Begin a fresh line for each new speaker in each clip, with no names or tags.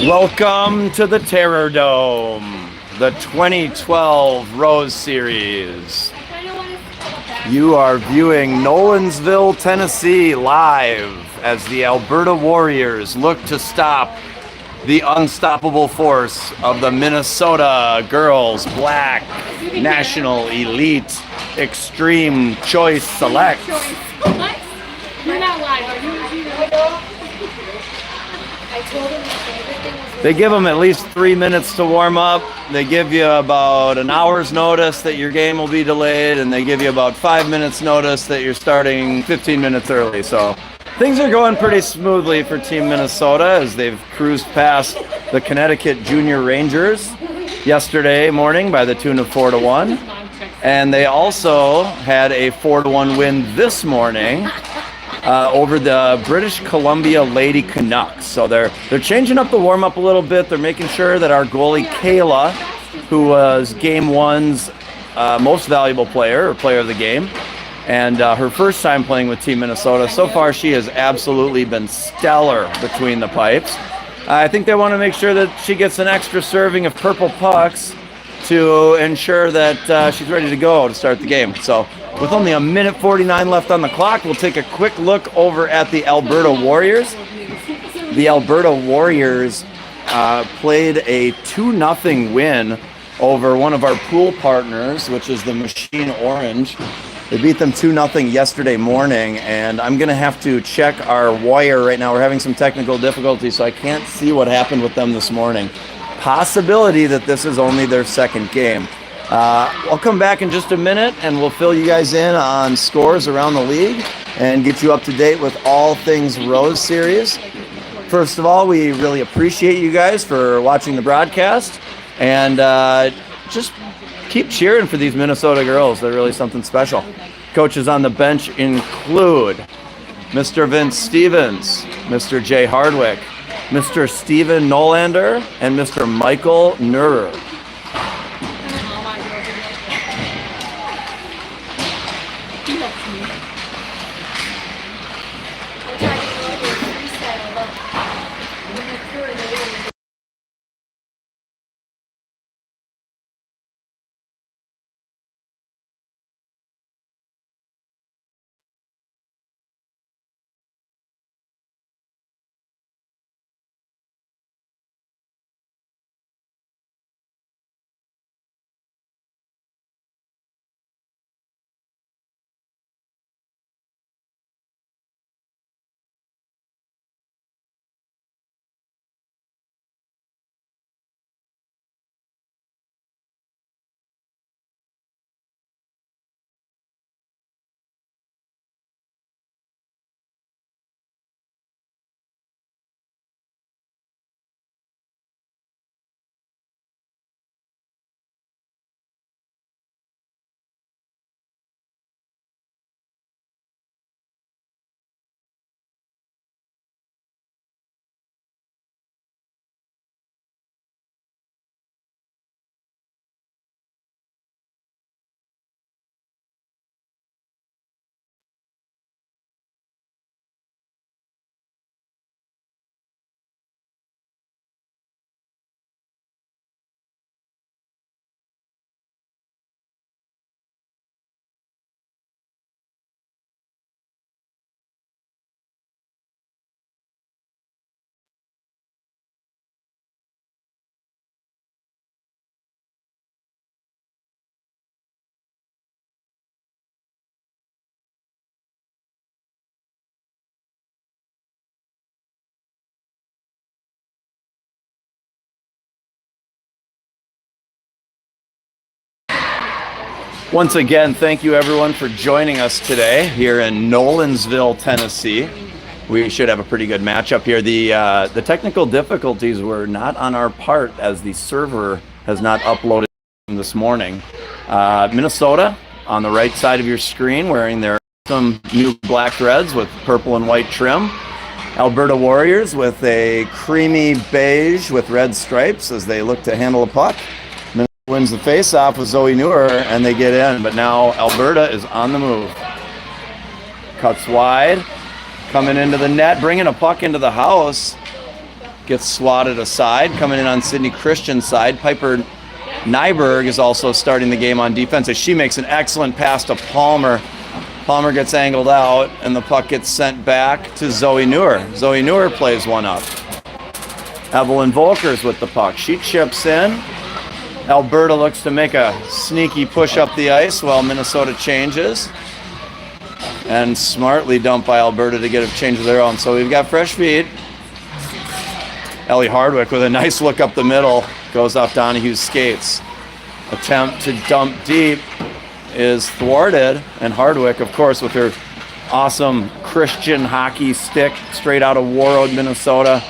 Welcome to the Terror Dome, the 2012 Rose Series. You are viewing Nolensville, Tennessee live as the Alberta Warriors look to stop the unstoppable force of the Minnesota Girls Black National Elite Extreme Choice Select.
You're not live, are you? I told him my favorite thing was
They give them at least 3 minutes to warm up. They give you about an hour's notice that your game will be delayed, and they give you about 5 minutes notice that you're starting 15 minutes early. So things are going pretty smoothly for Team Minnesota as they've cruised past the Connecticut Junior Rangers yesterday morning by the tune of 4-1. And they also had a 4-1 win this morning over the British Columbia Lady Canucks. So they're changing up the warm-up a little bit. They're making sure that our goalie Kayla, who was Game 1's most valuable player or player of the game, and her first time playing with Team Minnesota, so far she has absolutely been stellar between the pipes. I think they want to make sure that she gets an extra serving of purple pucks to ensure that she's ready to go to start the game. So with only 1:49 left on the clock, we'll take a quick look over at the Alberta Warriors. The Alberta Warriors played a 2-0 win over one of our pool partners, which is the Machine Orange. They beat them 2-0 yesterday morning, and I'm going to have to check our wire right now. We're having some technical difficulties, so I can't see what happened with them this morning. Possibility that this is only their second game. I'll come back in just a minute and we'll fill you guys in on scores around the league and get you up to date with all things Rose Series. First of all, we really appreciate you guys for watching the broadcast, and just keep cheering for these Minnesota girls. They're really something special. Coaches on the bench include Mr. Vince Stevens, Mr. Jay Hardwick, Mr. Steven Nolander, and Mr. Michael Neurer. Once again, thank you everyone for joining us today here in Nolensville, Tennessee. We should have a pretty good matchup here. The technical difficulties were not on our part as the server has not uploaded this morning. Minnesota on the right side of your screen wearing their some new black threads with purple and white trim. Alberta Warriors with a creamy beige with red stripes as they look to handle a puck. Wins the face-off with Zoe Neuer, and they get in. But now Alberta is on the move. Cuts wide, coming into the net, bringing a puck into the house. gets swatted aside. Coming in on Sydney Christian's side, Piper Nyberg is also starting the game on defense as she makes an excellent pass to Palmer. Palmer gets angled out, and the puck gets sent back to Zoe Neuer. Zoe Neuer plays one up. Evelyn Volkers with the puck. She chips in. Alberta looks to make a sneaky push up the ice while Minnesota changes. And smartly dumped by Alberta to get a change of their own. So we've got fresh feet. Ellie Hardwick with a nice look up the middle. Goes off Donahue's skates. Attempt to dump deep is thwarted. And Hardwick, of course, with her awesome Christian hockey stick straight out of Warroad, Minnesota.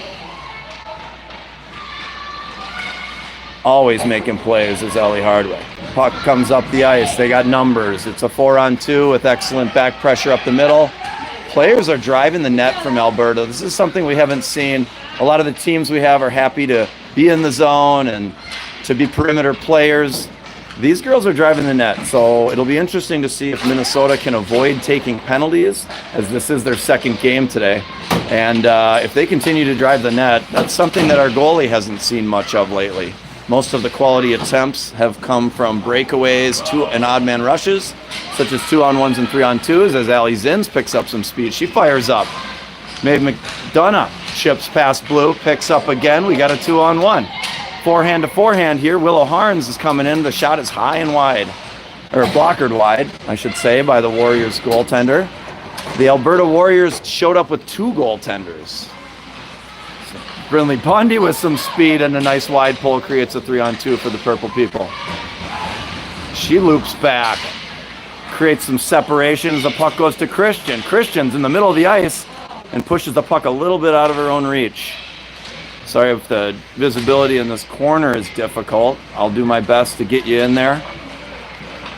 Always making plays is Ellie Hardwick. Puck comes up the ice. They got numbers. It's a 4-on-2 with excellent back pressure up the middle. Players are driving the net from Alberta. This is something we haven't seen. A lot of the teams we have are happy to be in the zone and to be perimeter players. These girls are driving the net, so it'll be interesting to see if Minnesota can avoid taking penalties, as this is their second game today. And if they continue to drive the net, that's something that our goalie hasn't seen much of lately. Most of the quality attempts have come from breakaways, and odd man rushes, such as 2-on-1s and 3-on-2s, as Allie Zins picks up some speed. She fires up. Maeve McDonough chips past Blue, picks up again. We got a 2-on-1. Forehand to forehand here. Willow Harns is coming in. The shot is high and wide, or blockered wide, I should say, by the Warriors goaltender. The Alberta Warriors showed up with 2 goaltenders. Brinley Bundy with some speed and a nice wide pull creates a 3-on-2 for the Purple People. She loops back, creates some separation as the puck goes to Christian. Christian's in the middle of the ice and pushes the puck a little bit out of her own reach. Sorry if the visibility in this corner is difficult. I'll do my best to get you in there.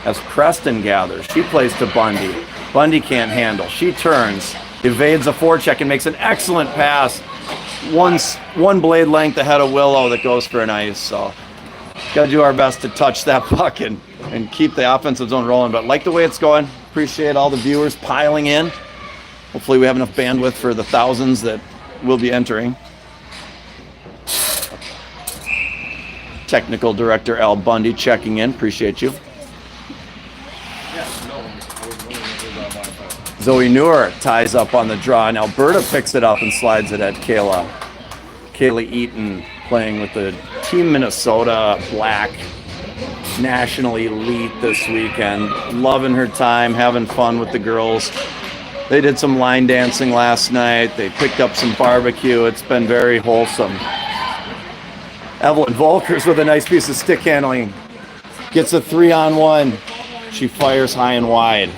As Preston gathers, she plays to Bundy. Bundy can't handle. She turns, evades a forecheck and makes an excellent pass. One blade length ahead of Willow that goes for an ice. So got to do our best to touch that puck and keep the offensive zone rolling. But like the way it's going. Appreciate all the viewers piling in. Hopefully we have enough bandwidth for the thousands that will be entering. Technical Director Al Bundy checking in. Appreciate you. Zoe Neuer ties up on the draw, and Alberta picks it up and slides it at Kayla. Kayla Eaton playing with the Team Minnesota Black National Elite this weekend. Loving her time, having fun with the girls. They did some line dancing last night. They picked up some barbecue. It's been very wholesome. Evelyn Volkers with a nice piece of stick handling. Gets a 3-on-1. She fires high and wide.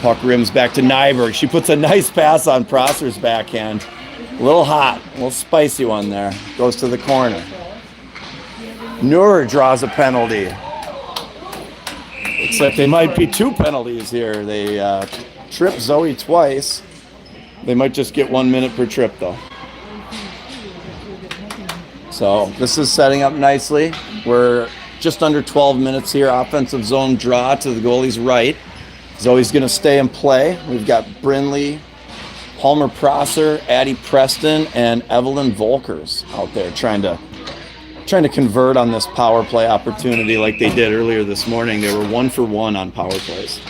Puck rims back to Nyberg. She puts a nice pass on Prosser's backhand. A little hot, a little spicy one there. Goes to the corner. Neuer draws a penalty. Looks like they might be 2 penalties here. They tripped Zoe twice. They might just get 1 minute per trip though. So this is setting up nicely. We're just under 12 minutes here. Offensive zone draw to the goalie's right. Zoe's going to stay and play. We've got Brinley, Palmer Prosser, Addie Preston, and Evelyn Volkers out there trying to convert on this power play opportunity like they did earlier this morning. They were 1 for 1 on power plays.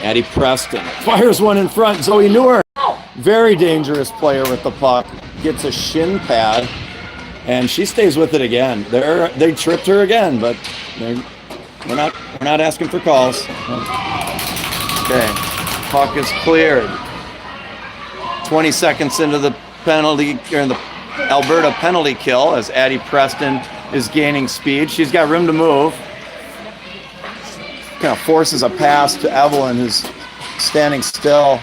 Addie Preston fires one in front. Zoe Neuer, very dangerous player with the puck, gets a shin pad, and she stays with it again. They tripped her again, but we're not asking for calls. Okay, puck is cleared. 20 seconds into the penalty, or the Alberta penalty kill, as Addie Preston is gaining speed. She's got room to move. Kind of forces a pass to Evelyn, who's standing still.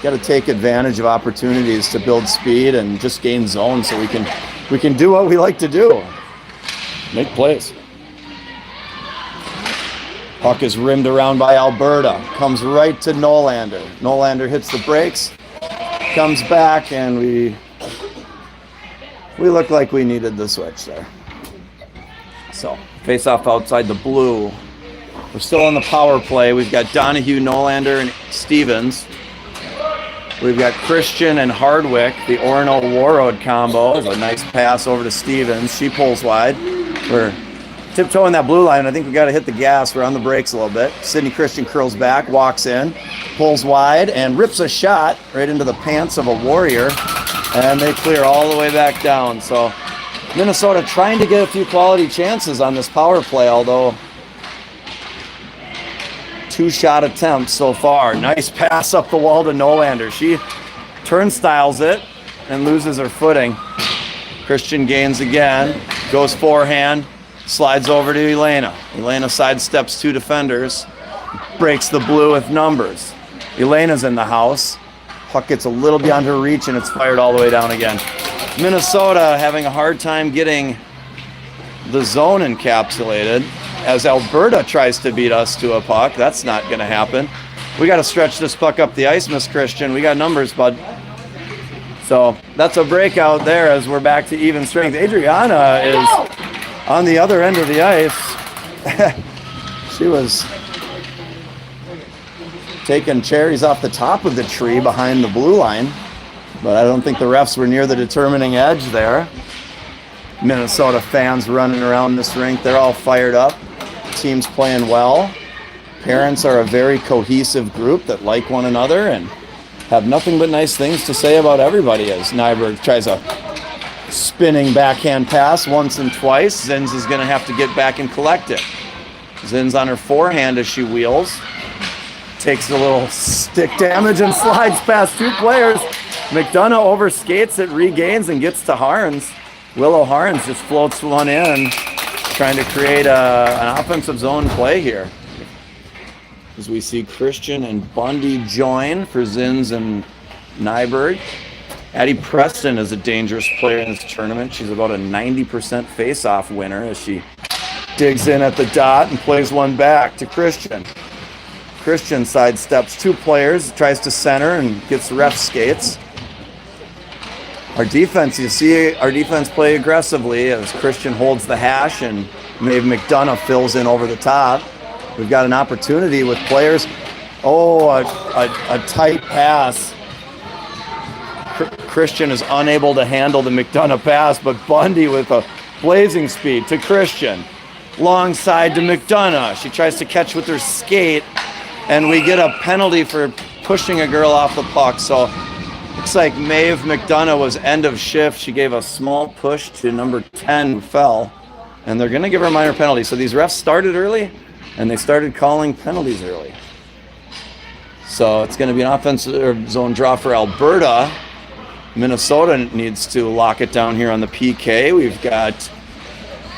Got to take advantage of opportunities to build speed and just gain zone so we can do what we like to do. Make plays. Puck is rimmed around by Alberta. Comes right to Nolander. Nolander hits the brakes. Comes back, and we look like we needed the switch there. So, face off outside the blue. We're still on the power play. We've got Donahue, Nolander, and Stevens. We've got Christian and Hardwick, the Orono-Warroad combo. A nice pass over to Stevens. She pulls wide. We're tiptoeing that blue line. I think we got to hit the gas. We're on the brakes a little bit. Sydney Christian curls back, walks in, pulls wide, and rips a shot right into the pants of a Warrior. And they clear all the way back down. So Minnesota trying to get a few quality chances on this power play, although 2 shot attempts so far. Nice pass up the wall to Nolander. She turnstiles it and loses her footing. Christian gains again, goes forehand, slides over to Elena. Elena sidesteps 2 defenders, breaks the blue with numbers. Elena's in the house. Puck gets a little beyond her reach and it's fired all the way down again. Minnesota having a hard time getting the zone encapsulated as Alberta tries to beat us to a puck. That's not going to happen. We got to stretch this puck up the ice, Miss Christian. We got numbers, bud. So that's a breakout there as we're back to even strength. Adriana is on the other end of the ice. She was taking cherries off the top of the tree behind the blue line, but I don't think the refs were near the determining edge there. Minnesota fans running around this rink. They're all fired up. Team's playing well. Parents are a very cohesive group that like one another and have nothing but nice things to say about everybody as Nyberg tries a spinning backhand pass once and twice. Zins is going to have to get back and collect it. Zins on her forehand as she wheels. Takes a little stick damage and slides past 2 players. McDonough overskates it, regains, and gets to Harns. Willow Harns just floats one in, trying to create an offensive zone play here. As we see Christian and Bundy join for Zins and Nyberg. Addie Preston is a dangerous player in this tournament. She's about a 90% face-off winner as she digs in at the dot and plays one back to Christian. Christian sidesteps 2 players, tries to center and gets ref skates. Our defense, you see our defense play aggressively as Christian holds the hash and Maeve McDonough fills in over the top. We've got an opportunity with players. Oh, a tight pass. Christian is unable to handle the McDonough pass, but Bundy with a blazing speed to Christian. Long side to McDonough. She tries to catch with her skate, and we get a penalty for pushing a girl off the puck. So looks like Maeve McDonough was end of shift. She gave a small push to number 10 who fell, and they're going to give her a minor penalty. So these refs started early, and they started calling penalties early. So it's going to be an offensive zone draw for Alberta. Minnesota needs to lock it down here on the PK. We've got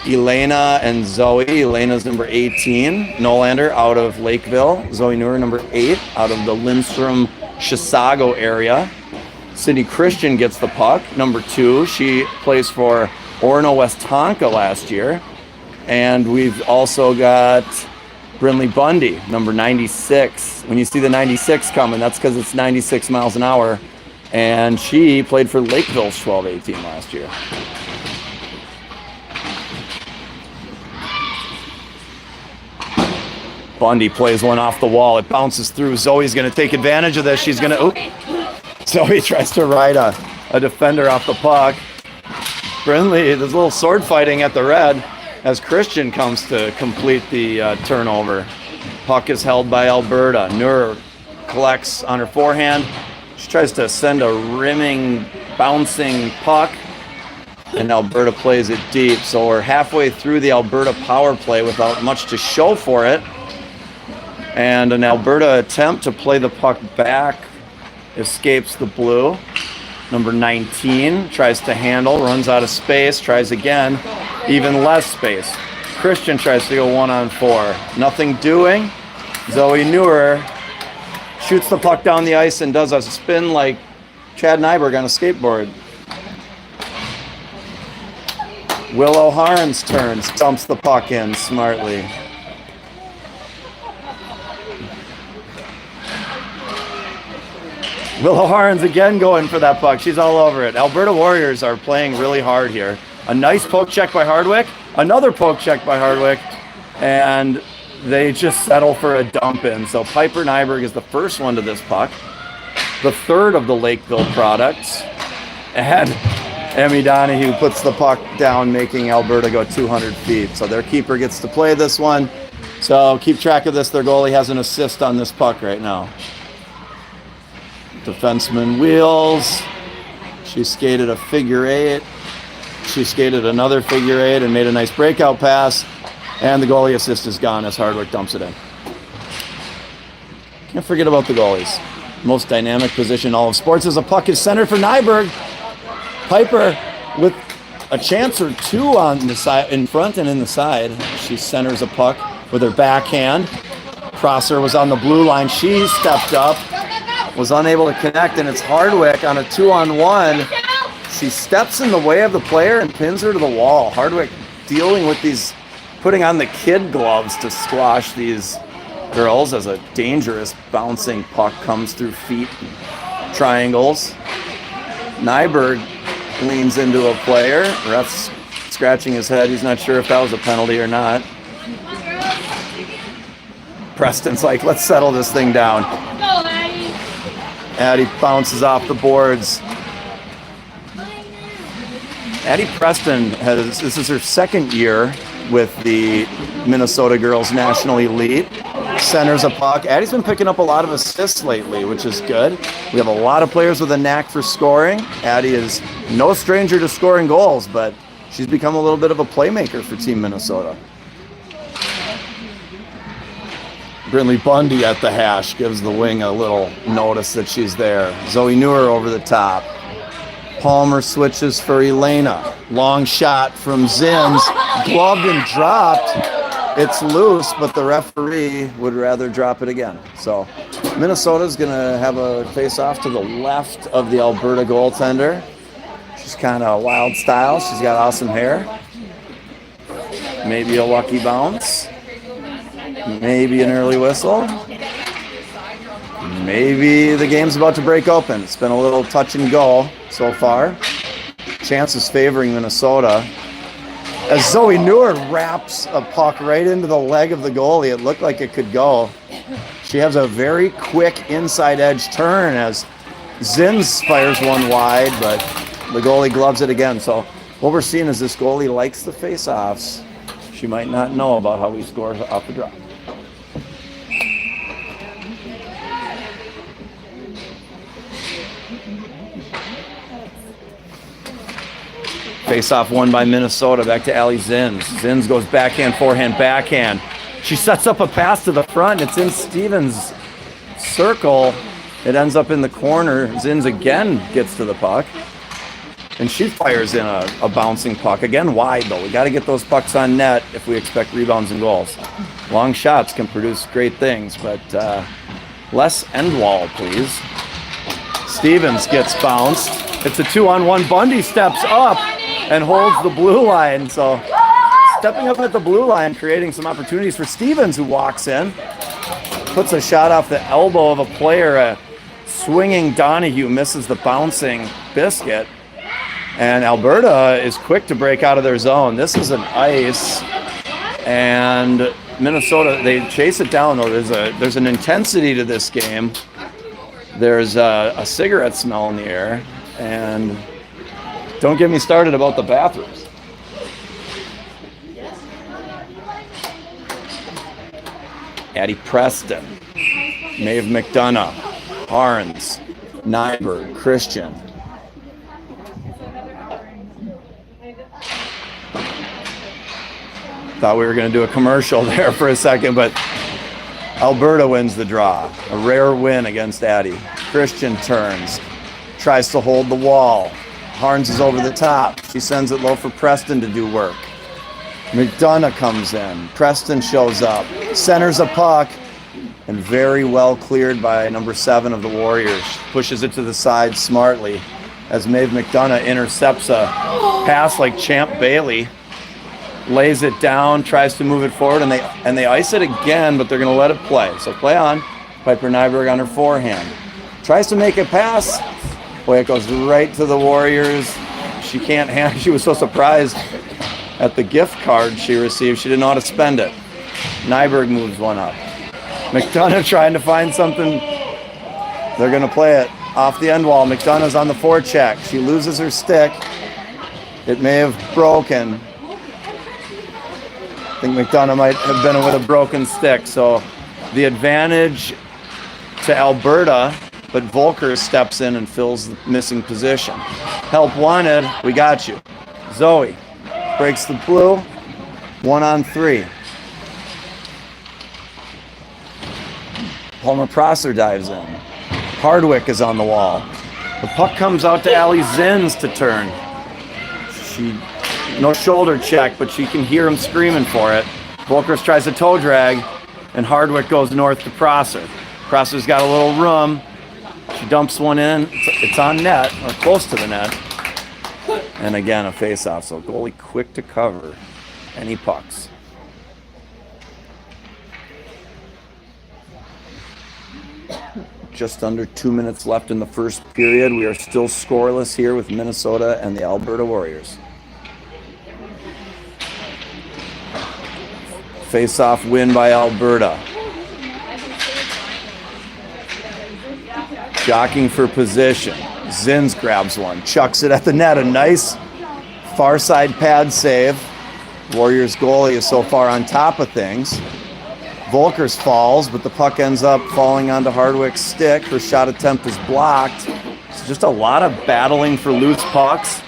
Elena and Zoe. Elena's number 18. Nolander out of Lakeville. Zoe Neuer, number 8, out of the Lindstrom, Chisago area. Sydney Christian gets the puck, number 2. She plays for Orono Westonka last year. And we've also got Brinley Bundy, number 96. When you see the 96 coming, that's because it's 96 miles an hour. And she played for Lakeville's 12-18 last year. Bundy plays one off the wall. It bounces through. Zoe's going to take advantage of this. She's going to... Zoe tries to ride a defender off the puck. Brinley, there's a little sword fighting at the red as Christian comes to complete the turnover. Puck is held by Alberta. Nur collects on her forehand. She tries to send a rimming, bouncing puck, and Alberta plays it deep. So we're halfway through the Alberta power play without much to show for it. And an Alberta attempt to play the puck back escapes the blue. Number 19 tries to handle, runs out of space, tries again, even less space. Christian tries to go 1-on-4. Nothing doing. Zoe Neuer shoots the puck down the ice and does a spin like Chad Nyberg on a skateboard. Willow Harns turns, dumps the puck in smartly. Willow Harns again going for that puck. She's all over it. Alberta Warriors are playing really hard here. A nice poke check by Hardwick. Another poke check by Hardwick. And they just settle for a dump in. So Piper Nyberg is the first one to this puck. the third of the Lakeville products. And Emmy Donahue puts the puck down, making Alberta go 200 feet. So their keeper gets to play this one. So keep track of this. Their goalie has an assist on this puck right now. Defenseman wheels. She skated a figure eight. She skated another figure eight and made a nice breakout pass. And the goalie assist is gone as Hardwick dumps it in. Can't forget about the goalies. Most dynamic position in all of sports as a puck is centered for Nyberg. Piper with a chance or two on the side, in front and in the side. She centers a puck with her backhand. Prosser was on the blue line. She stepped up, was unable to connect, and it's Hardwick on a 2-on-1. She steps in the way of the player and pins her to the wall. Hardwick dealing with these, putting on the kid gloves to squash these girls as a dangerous bouncing puck comes through feet and triangles. Nyberg leans into a player. Ref's scratching his head. He's not sure if that was a penalty or not. Preston's like, let's settle this thing down.
Go, Addie.
Addie bounces off the boards. Addie Preston this is her second year with the Minnesota Girls National Elite. Centers a puck. Addie's been picking up a lot of assists lately, which is good. We have a lot of players with a knack for scoring. Addie is no stranger to scoring goals, but she's become a little bit of a playmaker for Team Minnesota. Brinley Bundy at the hash gives the wing a little notice that she's there. Zoe Neuer over the top. Palmer switches for Elena. Long shot from Zims. Gloved and dropped. It's loose, but the referee would rather drop it again. So Minnesota's going to have a face-off to the left of the Alberta goaltender. She's kind of wild style. She's got awesome hair. Maybe a lucky bounce. Maybe an early whistle. Maybe the game's about to break open. It's been a little touch and go so far. Chances favoring Minnesota. As Zoe Neuer wraps a puck right into the leg of the goalie, it looked like it could go. She has a very quick inside edge turn as Zins fires one wide, but the goalie gloves it again. So what we're seeing is this goalie likes the face-offs. She might not know about how he scores off the drop. Face-off won by Minnesota. Back to Allie Zins. Zins goes backhand, forehand, backhand. She sets up a pass to the front. It's in Stevens' circle. It ends up in the corner. Zins again gets to the puck. And she fires in a bouncing puck. Again, wide, though. We got to get those pucks on net if we expect rebounds and goals. Long shots can produce great things, but less end wall, please. Stevens gets bounced. It's a 2-on-1. Bundy steps up and holds the blue line. So stepping up at the blue line, creating some opportunities for Stevens, who walks in. Puts a shot off the elbow of a player. A swinging Donahue misses the bouncing Biscuit. And Alberta is quick to break out of their zone. This is an ice. And Minnesota, they chase it down, though. There's an intensity to this game. There's a cigarette smell in the air. And don't get me started about the bathrooms. Addie Preston, Maeve McDonough, Harns, Nyberg, Christian. Thought we were going to do a commercial there for a second, but Alberta wins the draw. A rare win against Addie. Christian turns, tries to hold the wall. Harns is over the top. She sends it low for Preston to do work. McDonough comes in. Preston shows up. Centers a puck. And very well cleared by number 7 of the Warriors. Pushes it to the side smartly as Maeve McDonough intercepts a pass like Champ Bailey. Lays it down, tries to move it forward, and they ice it again, but they're going to let it play. So play on. Piper Nyberg on her forehand. Tries to make a pass. Boy, it goes right to the Warriors. She can't handle. She was so surprised at the gift card she received. She didn't know how to spend it. Nyberg moves one up. McDonough trying to find something. They're going to play it. off the end wall. McDonough's on the forecheck. She loses her stick. It may have broken. I think McDonough might have been with a broken stick. So the advantage to Alberta, but Volker steps in and fills the missing position. Help wanted. We got you. Zoe breaks the blue. 1-on-3. Palmer Prosser dives in. Hardwick is on the wall. The puck comes out to Allie Zins to turn. No shoulder check, but she can hear him screaming for it. Volkers tries a toe drag, and Hardwick goes north to Prosser. Prosser's got a little room. She dumps one in. It's on net, or close to the net. And again, a face-off, so goalie quick to cover any pucks. Just under 2 minutes left in the first period. We are still scoreless here with Minnesota and the Alberta Warriors. Face-off win by Alberta. Jockeying for position. Zins grabs one, chucks it at the net. A nice far side pad save. Warriors goalie is so far on top of things. Volkers falls, but the puck ends up falling onto Hardwick's stick. Her shot attempt is blocked. It's just a lot of battling for loose pucks,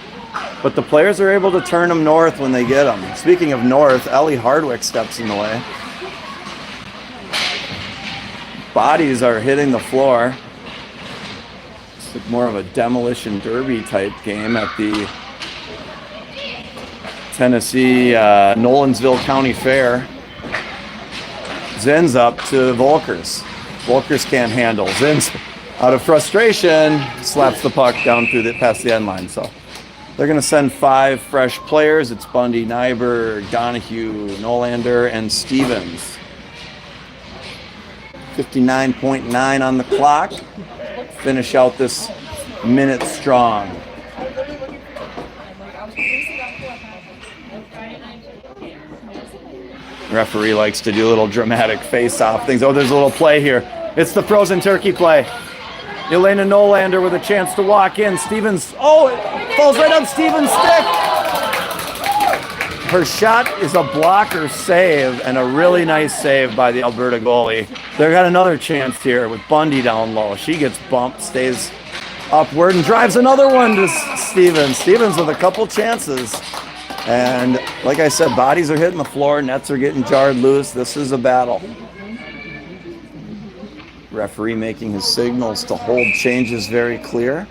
but the players are able to turn them north when they get them. Speaking of north, Ellie Hardwick steps in the way. Bodies are hitting the floor. It's like more of a demolition derby type game at the Tennessee Nolensville County Fair. Zins up to Volkers. Volkers can't handle. Zins, out of frustration, slaps the puck down past the end line. So they're going to send 5 fresh players. It's Bundy, Nyberg, Donahue, Nolander, and Stevens. 59.9 on the clock. Finish out this minute strong. Referee likes to do little dramatic face-off things. Oh, there's a little play here. It's the frozen turkey play. Elena Nolander with a chance to walk in. Stevens, it falls right on Stevens' stick. Her shot is a blocker save and a really nice save by the Alberta goalie. They got another chance here with Bundy down low. She gets bumped, stays upward, and drives another one to Stevens. Stevens with a couple chances. And like I said, bodies are hitting the floor, nets are getting jarred loose. This is a battle. Referee making his signals to hold changes very clear.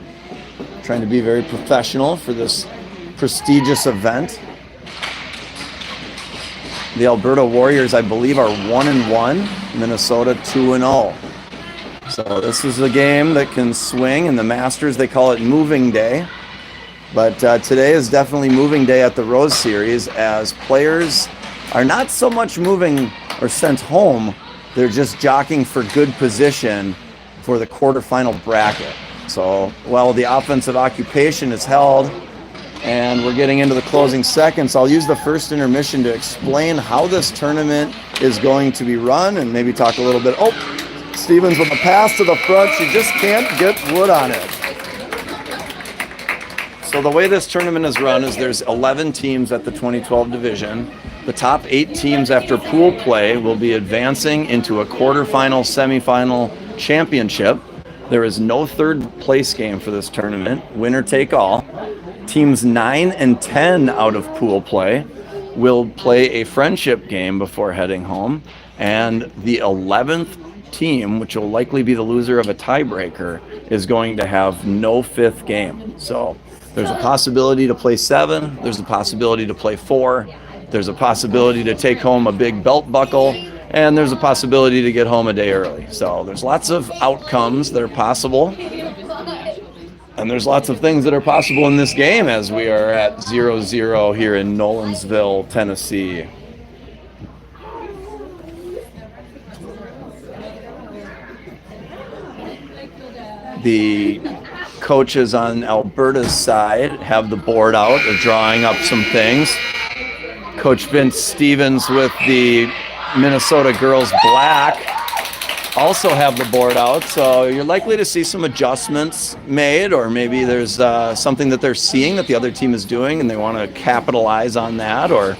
Trying to be very professional for this prestigious event. The Alberta Warriors, I believe, are 1-1. Minnesota 2-0. So this is a game that can swing. In the Masters, they call it moving day. But today is definitely moving day at the Rose Series, as players are not so much moving or sent home. They're just jockeying for good position for the quarterfinal bracket. So while the offensive occupation is held and we're getting into the closing seconds, I'll use the first intermission to explain how this tournament is going to be run and maybe talk a little bit. Stevens with a pass to the front. She just can't get wood on it. So the way this tournament is run is there's 11 teams at the 2012 division. The top 8 teams after pool play will be advancing into a quarterfinal, semifinal championship. There is no third place game for this tournament, winner take all. Teams 9 and 10 out of pool play will play a friendship game before heading home. And the 11th team, which will likely be the loser of a tiebreaker, is going to have no 5th game. So there's a possibility to play 7. There's a possibility to play 4. There's a possibility to take home a big belt buckle. And there's a possibility to get home a day early. So there's lots of outcomes that are possible. And there's lots of things that are possible in this game as we are at 0-0 here in Nolensville, Tennessee. The coaches on Alberta's side have the board out. They're drawing up some things. Coach Vince Stevens with the Minnesota girls black also have the board out, so you're likely to see some adjustments made, or maybe there's something that they're seeing that the other team is doing and they want to capitalize on that, or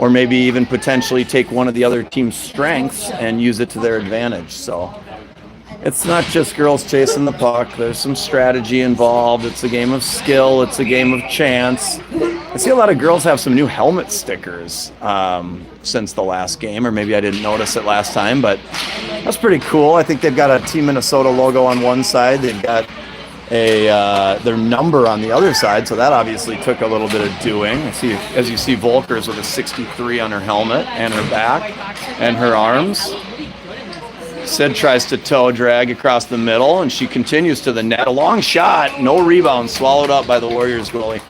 maybe even potentially take one of the other team's strengths and use it to their advantage. So it's not just girls chasing the puck. There's some strategy involved. It's a game of skill. It's a game of chance. I see a lot of girls have some new helmet stickers since the last game, or maybe I didn't notice it last time, but that's pretty cool. I think they've got a Team Minnesota logo on one side. They've got their number on the other side, so that obviously took a little bit of doing. As you see, Volkers with a 63 on her helmet and her back and her arms. Sid tries to toe drag across the middle, and she continues to the net. A long shot, no rebound, swallowed up by the Warriors goalie.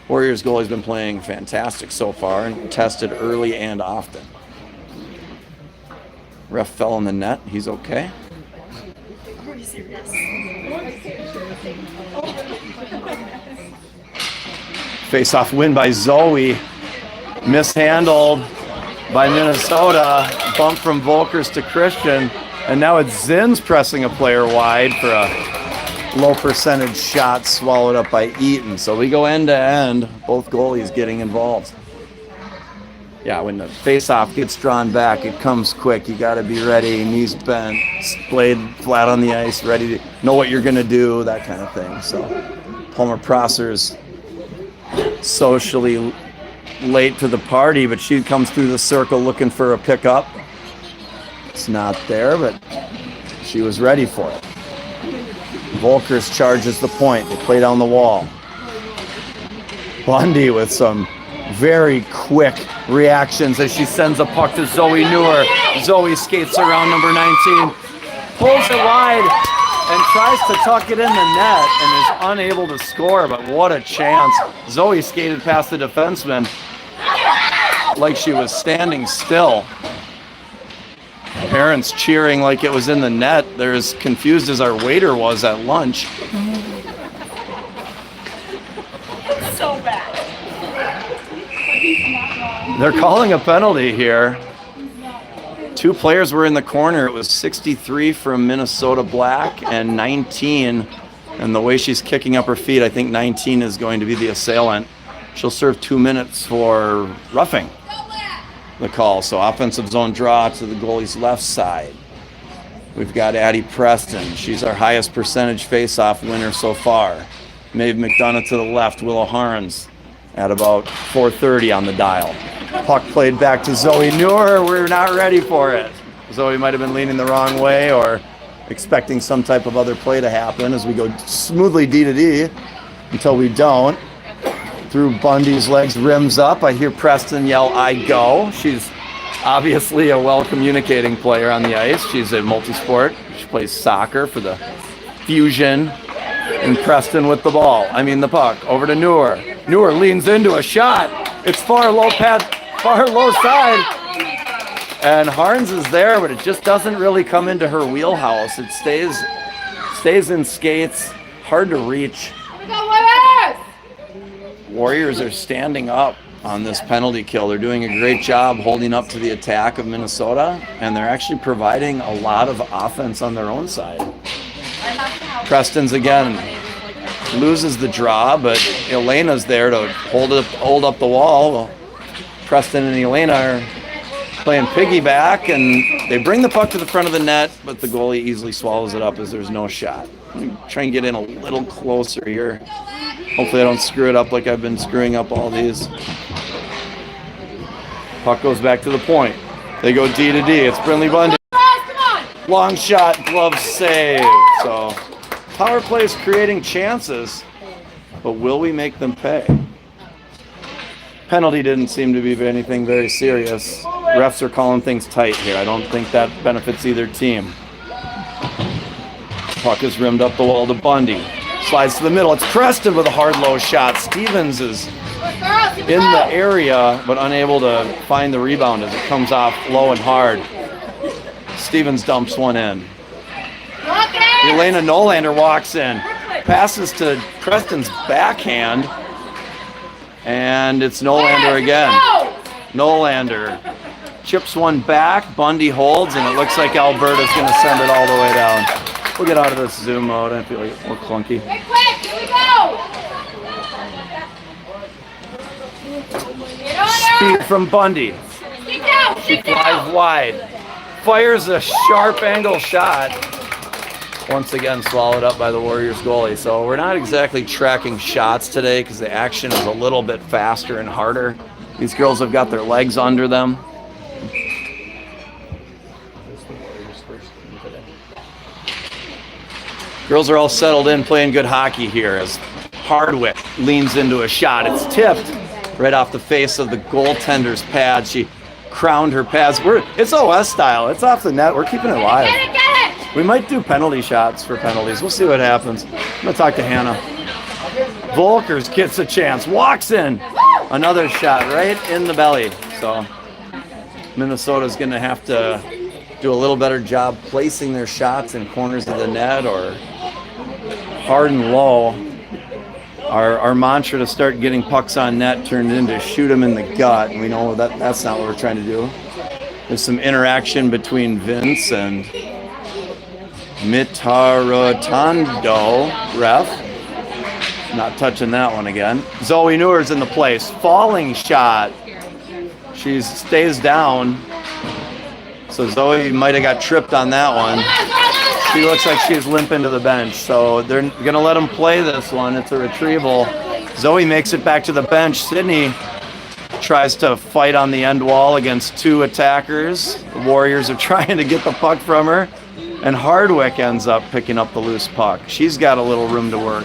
Warriors goalie's been playing fantastic so far and tested early and often. Ref fell in the net. He's okay. Face-off win by Zoe. Mishandled by Minnesota. Bump from Volkers to Christian. And now it's Zinn's pressing a player wide for a low percentage shot swallowed up by Eaton. So we go end to end, both goalies getting involved. Yeah, when the face-off gets drawn back, it comes quick. You got to be ready, knees bent, blade flat on the ice, ready to know what you're going to do, that kind of thing. So Palmer Prosser's socially late to the party, but she comes through the circle looking for a pickup. It's not there, but she was ready for it. Volkers charges the point. They play down the wall. Bundy with some very quick reactions as she sends a puck to Zoe Neuer. Zoe skates around number 19, pulls it wide, and tries to tuck it in the net and is unable to score, but what a chance. Zoe skated past the defenseman like she was standing still. Parents cheering like it was in the net. They're as confused as our waiter was at lunch.
It's so bad.
They're calling a penalty here. Two players were in the corner. It was 63 from Minnesota Black and 19. And the way she's kicking up her feet, I think 19 is going to be the assailant. She'll serve 2 minutes for roughing the call. So offensive zone draw to the goalie's left side. We've got Addie Preston. She's our highest percentage face-off winner so far. Maeve McDonough to the left. Willow Harns at about 4:30 on the dial. Puck played back to Zoe Neuer. We're not ready for it. Zoe might have been leaning the wrong way or expecting some type of other play to happen as we go smoothly D to D until we don't. Through Bundy's legs, rims up. I hear Preston yell, "I go." She's obviously a well-communicating player on the ice. She's a multi-sport. She plays soccer for the Fusion. And Preston with the ball. The puck. Over to Neuer. Neuer leans into a shot. It's far low side. And Harns is there, but it just doesn't really come into her wheelhouse. It stays in skates. Hard to reach. Warriors are standing up on this penalty kill. They're doing a great job holding up to the attack of Minnesota, and they're actually providing a lot of offense on their own side. Preston's again loses the draw, but Elena's there to hold up the wall. Well, Preston and Elena are playing piggyback, and they bring the puck to the front of the net, but the goalie easily swallows it up as there's no shot. Try and get in a little closer here. Hopefully I don't screw it up like I've been screwing up all these. Puck goes back to the point. They go D to D. It's Brinley Bundy. Long shot, glove save. So power play is creating chances, but will we make them pay? Penalty didn't seem to be anything very serious. Refs are calling things tight here. I don't think that benefits either team. Puck is rimmed up the wall to Bundy. Slides to the middle. It's Preston with a hard low shot. Stevens is in the area, but unable to find the rebound as it comes off low and hard. Stevens dumps one in. Elena Nolander walks in. Passes to Preston's backhand. And it's Nolander again. Nolander chips one back. Bundy holds, and it looks like Alberta's going to send it all the way down. We'll get out of this zoom mode. I feel like it's more clunky.
Hey, quick, here we go!
Speed from Bundy. She flies wide. Fires a sharp angle shot. Once again swallowed up by the Warriors goalie. So we're not exactly tracking shots today because the action is a little bit faster and harder. These girls have got their legs under them. Girls are all settled in, playing good hockey here as Hardwick leans into a shot. It's tipped right off the face of the goaltender's pad. She crowned her pads. It's OS style. It's off the net. We're keeping it live.
Get it!
We might do penalty shots for penalties. We'll see what happens. I'm going to talk to Hannah. Volkers gets a chance. Walks in. Another shot right in the belly. So Minnesota's going to have to do a little better job placing their shots in corners of the net or hard and low. Our mantra to start getting pucks on net turned into shoot them in the gut, and we know that that's not what we're trying to do. There's some interaction between Vince and Mitarotando, ref. Not touching that one again. Zoe Newer's in the place. Falling shot. She stays down. So Zoe might have got tripped on that one. She looks like she's limping to the bench. So they're going to let them play this one. It's a retrieval. Zoe makes it back to the bench. Sydney tries to fight on the end wall against two attackers. The Warriors are trying to get the puck from her. And Hardwick ends up picking up the loose puck. She's got a little room to work.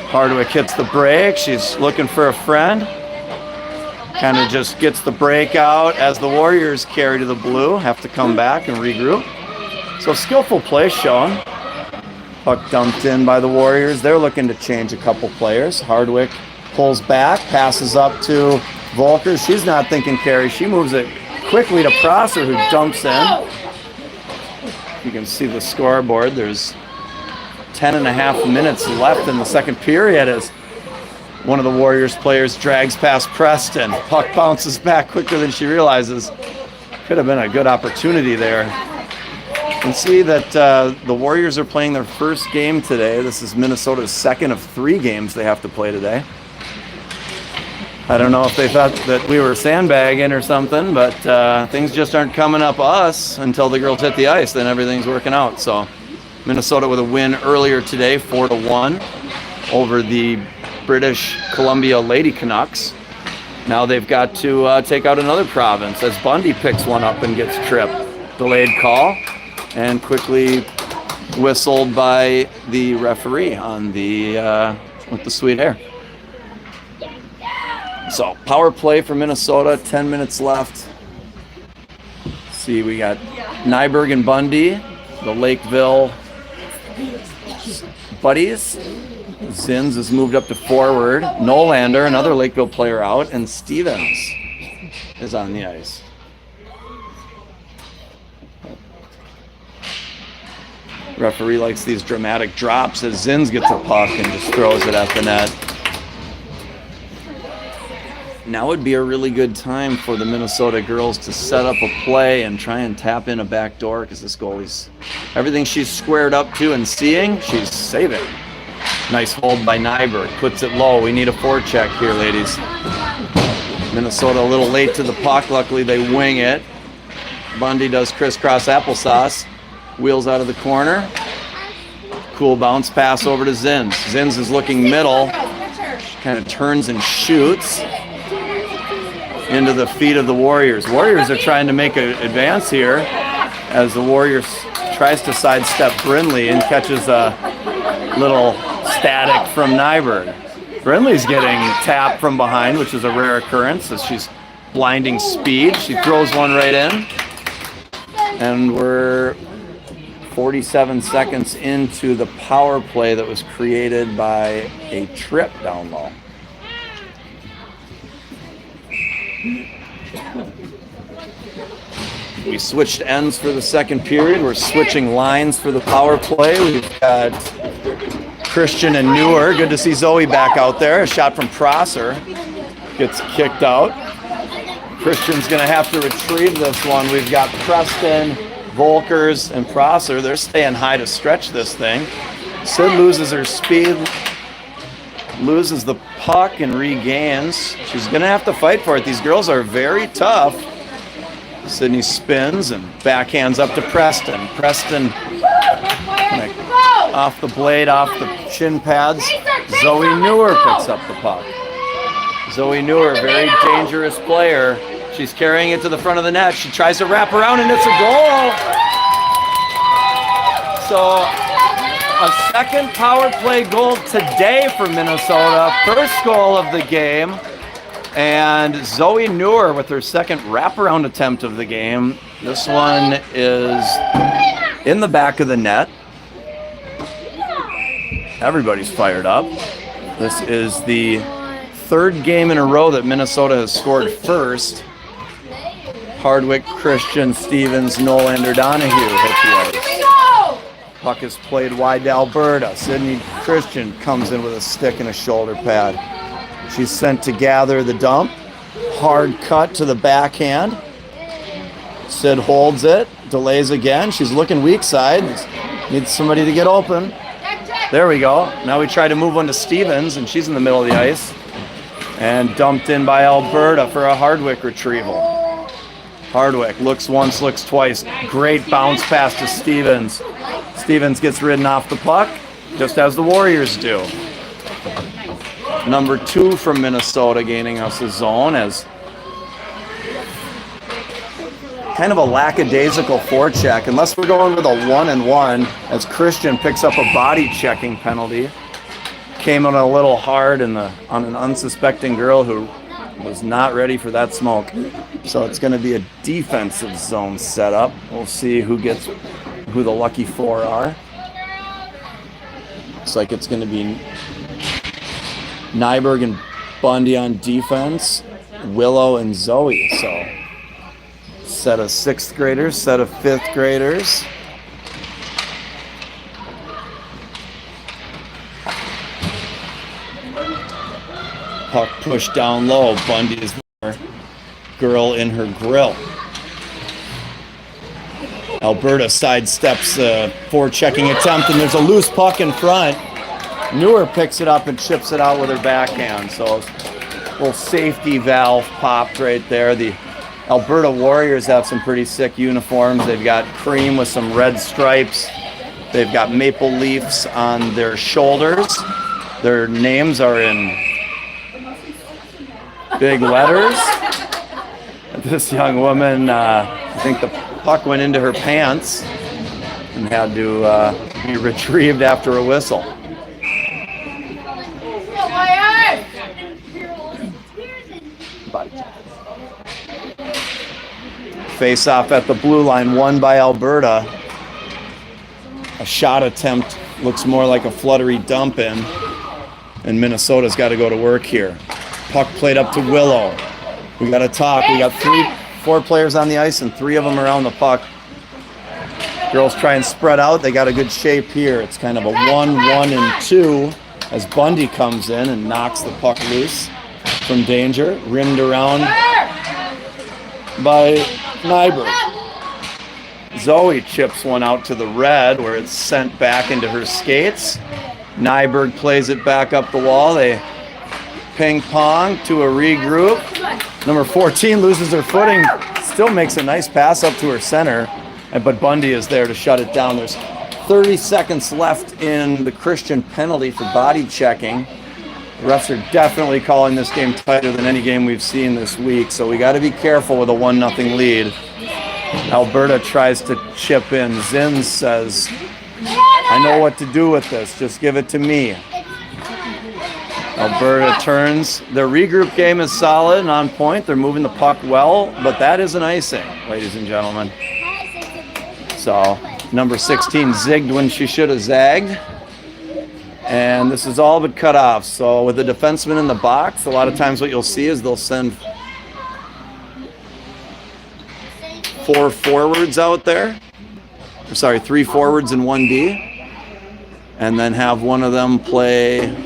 Hardwick hits the break. She's looking for a friend. Kind of just gets the break out as the Warriors carry to the blue. Have to come back and regroup. So skillful play shown. Puck dumped in by the Warriors. They're looking to change a couple players. Hardwick pulls back, passes up to Volker. She's not thinking carry. She moves it quickly to Prosser, who dumps in. You can see the scoreboard. There's 10.5 minutes left in the second period as one of the Warriors players drags past Preston. Puck bounces back quicker than she realizes. Could have been a good opportunity there. You can see that the Warriors are playing their first game today. This is Minnesota's second of 3 games they have to play today. I don't know if they thought that we were sandbagging or something, but things just aren't coming up us until the girls hit the ice. Then everything's working out. So Minnesota with a win earlier today, 4-1 over the British Columbia Lady Canucks. Now they've got to take out another province as Bundy picks one up and gets tripped. Delayed call and quickly whistled by the referee on the with the sweet hair. So power play for Minnesota, 10 minutes left. See, we got Nyberg and Bundy, the Lakeville buddies. Zins has moved up to forward. Nolander, another Lakeville player, out, and Stevens is on the ice. Referee likes these dramatic drops as Zins gets a puck and just throws it at the net. Now would be a really good time for the Minnesota girls to set up a play and try and tap in a back door because this goalie's everything she's squared up to and seeing, she's saving. Nice hold by Nyberg, puts it low. We need a forecheck here, ladies. Minnesota a little late to the puck. Luckily, they wing it. Bundy does crisscross applesauce. Wheels out of the corner. Cool bounce pass over to Zins. Zins is looking middle. Kind of turns and shoots into the feet of the Warriors. Warriors are trying to make an advance here as the Warriors tries to sidestep Brindley and catches a little static from Nyberg. Brindley's getting tapped from behind, which is a rare occurrence as she's blinding speed. She throws one right in. And we're 47 seconds into the power play that was created by a trip down low. We switched ends for the second period. We're switching lines for the power play. We've got Christian and Newer. Good to see Zoe back out there. A shot from Prosser gets kicked out. Christian's going to have to retrieve this one. We've got Preston, Volkers, and Prosser. They're staying high to stretch this thing. Sid loses her speed, loses the puck, and regains. She's going to have to fight for it. These girls are very tough. Sydney spins and backhands up to Preston. Preston off the blade, off the shin pads. Zoe Newer picks up the puck. Zoe Newer, very dangerous player. She's carrying it to the front of the net. She tries to wrap around, and it's a goal. So a second power play goal today for Minnesota. First goal of the game. And Zoe Newer with her second wraparound attempt of the game. This one is in the back of the net. Everybody's fired up. This is the third game in a row that Minnesota has scored first. Hardwick, Christian, Stevens, Nolander, Donahue hit the ice. Puck is played wide to Alberta. Sydney Christian comes in with a stick and a shoulder pad. She's sent to gather the dump. Hard cut to the backhand. Sid holds it, delays again. She's looking weak side. Needs somebody to get open. There we go. Now we try to move one to Stevens, and she's in the middle of the ice. And dumped in by Alberta for a Hardwick retrieval. Hardwick looks once, looks twice. Great bounce pass to Stevens. Stevens gets ridden off the puck, just as the Warriors do. Number 2 from Minnesota gaining us a zone as kind of a lackadaisical forecheck, unless we're going with a 1-and-1 as Christian picks up a body checking penalty. Came in a little hard on an unsuspecting girl who was not ready for that smoke. So it's going to be a defensive zone setup. We'll see who the lucky 4 are. Looks like it's going to be Nyberg and Bundy on defense, Willow and Zoe. So set of 6th graders, set of 5th graders. Puck pushed down low. Bundy is there. Girl in her grill. Alberta sidesteps a forechecking attempt, and there's a loose puck in front. Newer picks it up and chips it out with her backhand. So a little safety valve popped right there. The Alberta Warriors have some pretty sick uniforms. They've got cream with some red stripes. They've got maple leaves on their shoulders. Their names are in big letters. This young woman, I think the puck went into her pants and had to be retrieved after a whistle. Face off at the blue line, won by Alberta. A shot attempt looks more like a fluttery dump in, and Minnesota's got to go to work here. Puck played up to Willow. We got to talk. We got 4 players on the ice and 3 of them around the puck. Girls try and spread out. They got a good shape here. It's kind of a 1-1-2 as Bundy comes in and knocks the puck loose from danger. Rimmed around by Nyberg. Zoe chips one out to the red where it's sent back into her skates. Nyberg plays it back up the wall. They ping pong to a regroup. Number 14 loses her footing, still makes a nice pass up to her center, but Bundy is there to shut it down. There's 30 seconds left in the Christian penalty for body checking. The refs are definitely calling this game tighter than any game we've seen this week, so we got to be careful with a 1-0 lead. Alberta tries to chip in. Zins says, I know what to do with this, just give it to me. Alberta turns. Their regroup game is solid and on point. They're moving the puck well, but that is an icing, ladies and gentlemen. So, number 16 zigged when she should have zagged. And this is all but cut off. So with the defenseman in the box, a lot of times what you'll see is they'll send 4 forwards out there. Sorry, 3 forwards and 1 D. And then have one of them play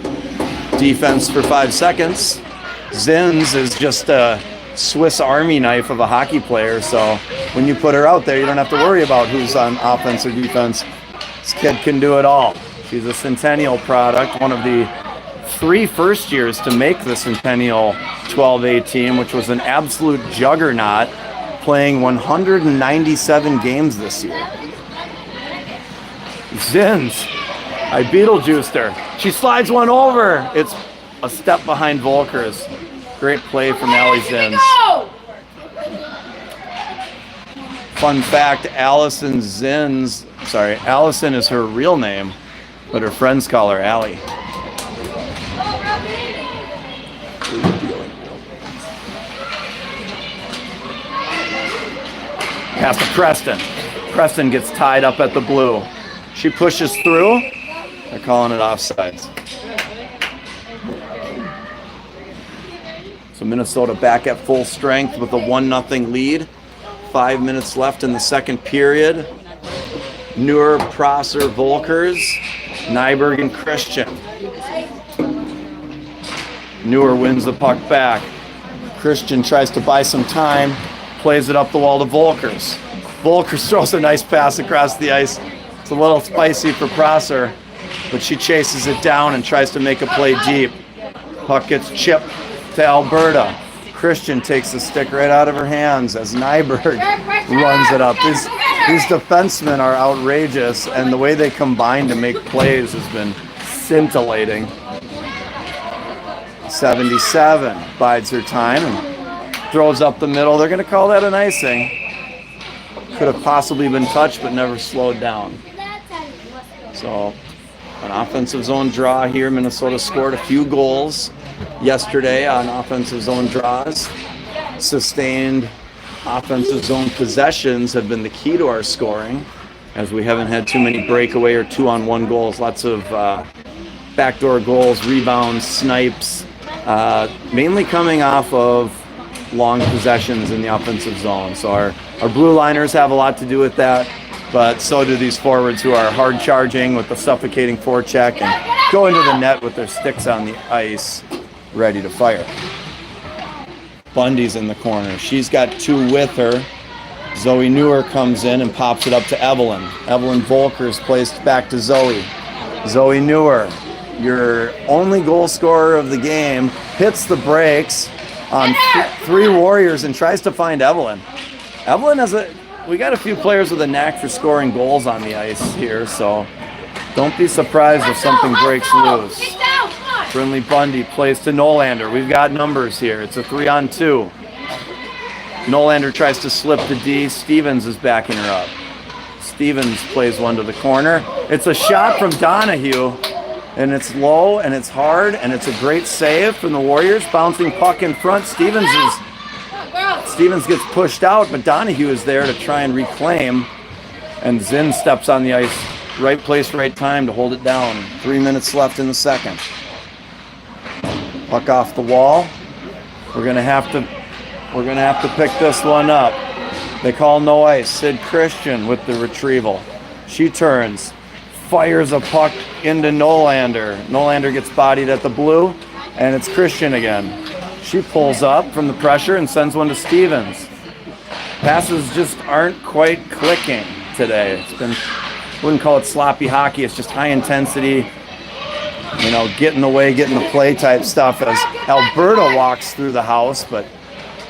defense for 5 seconds. Zins is just a Swiss Army knife of a hockey player. So when you put her out there, you don't have to worry about who's on offense or defense. This kid can do it all. She's a Centennial product, one of the 3 first years to make the Centennial 12A team, which was an absolute juggernaut, playing 197 games this year. Zins, I Beetlejuiced her. She slides one over. It's a step behind Volkers. Great play from Allie Zins. Fun fact, Allison is her real name, but her friends call her Allie. Pass to Preston. Preston gets tied up at the blue. She pushes through. They're calling it offsides. So Minnesota back at full strength with a 1-0 lead. 5 minutes left in the second period. Neuer, Prosser, Volkers, Nyberg, and Christian. Neuer wins the puck back. Christian tries to buy some time, plays it up the wall to Volkers. Volkers throws a nice pass across the ice. It's a little spicy for Prosser, but she chases it down and tries to make a play deep. Puck gets chipped to Alberta. Christian takes the stick right out of her hands as Nyberg runs it up. These defensemen are outrageous, and the way they combine to make plays has been scintillating. 77 bides her time and throws up the middle. They're going to call that an icing. Could have possibly been touched, but never slowed down. So, an offensive zone draw here. Minnesota scored a few goals yesterday on offensive zone draws. Sustained offensive zone possessions have been the key to our scoring, as we haven't had too many breakaway or 2-on-1 goals. Lots of backdoor goals, rebounds, snipes, mainly coming off of long possessions in the offensive zone. So our blue liners have a lot to do with that, but so do these forwards who are hard charging with the suffocating forecheck and go into the net with their sticks on the ice, ready to fire. Bundy's in the corner. She's got 2 with her. Zoe Neuer comes in and pops it up to Evelyn. Evelyn Volkers plays back to Zoe. Zoe Neuer, your only goal scorer of the game, hits the brakes on 3 Warriors and tries to find Evelyn. Evelyn we got a few players with a knack for scoring goals on the ice here, so don't be surprised if something breaks loose. Brinley Bundy plays to Nolander. We've got numbers here. It's a 3-on-2. Nolander tries to slip to D. Stevens is backing her up. Stevens plays one to the corner. It's a shot from Donahue, and it's low, and it's hard, and it's a great save from the Warriors. Bouncing puck in front. Stevens gets pushed out, but Donahue is there to try and reclaim, and Zinn steps on the ice. Right place, right time to hold it down. 3 minutes left in the second. Puck off the wall. We're gonna have to pick this one up. They call no ice. Sid Christian with the retrieval. She turns, fires a puck into Nolander. Nolander gets bodied at the blue, and it's Christian again. She pulls up from the pressure and sends one to Stevens. Passes just aren't quite clicking today. Wouldn't call it sloppy hockey. It's just high intensity, get in the way, get in the play type stuff as Alberta walks through the house, but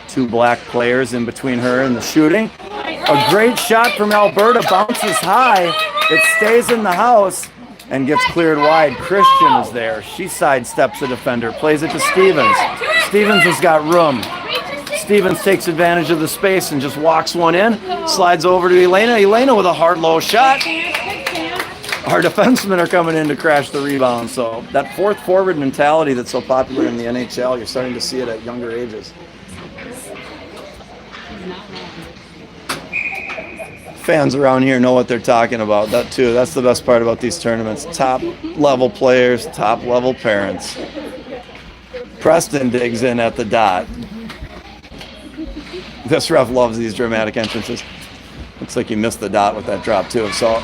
2 black players in between her and the shooting. A great shot from Alberta, bounces high. It stays in the house and gets cleared wide. Christian is there. She sidesteps the defender, plays it to Stevens. Stevens has got room. Stevens takes advantage of the space and just walks one in, slides over to Elena. Elena with a hard, low shot. Our defensemen are coming in to crash the rebound. So that fourth forward mentality that's so popular in the NHL, you're starting to see it at younger ages. Fans around here know what they're talking about. That too. That's the best part about these tournaments. Top level players, top level parents. Preston digs in at the dot. This ref loves these dramatic entrances. Looks like he missed the dot with that drop too. So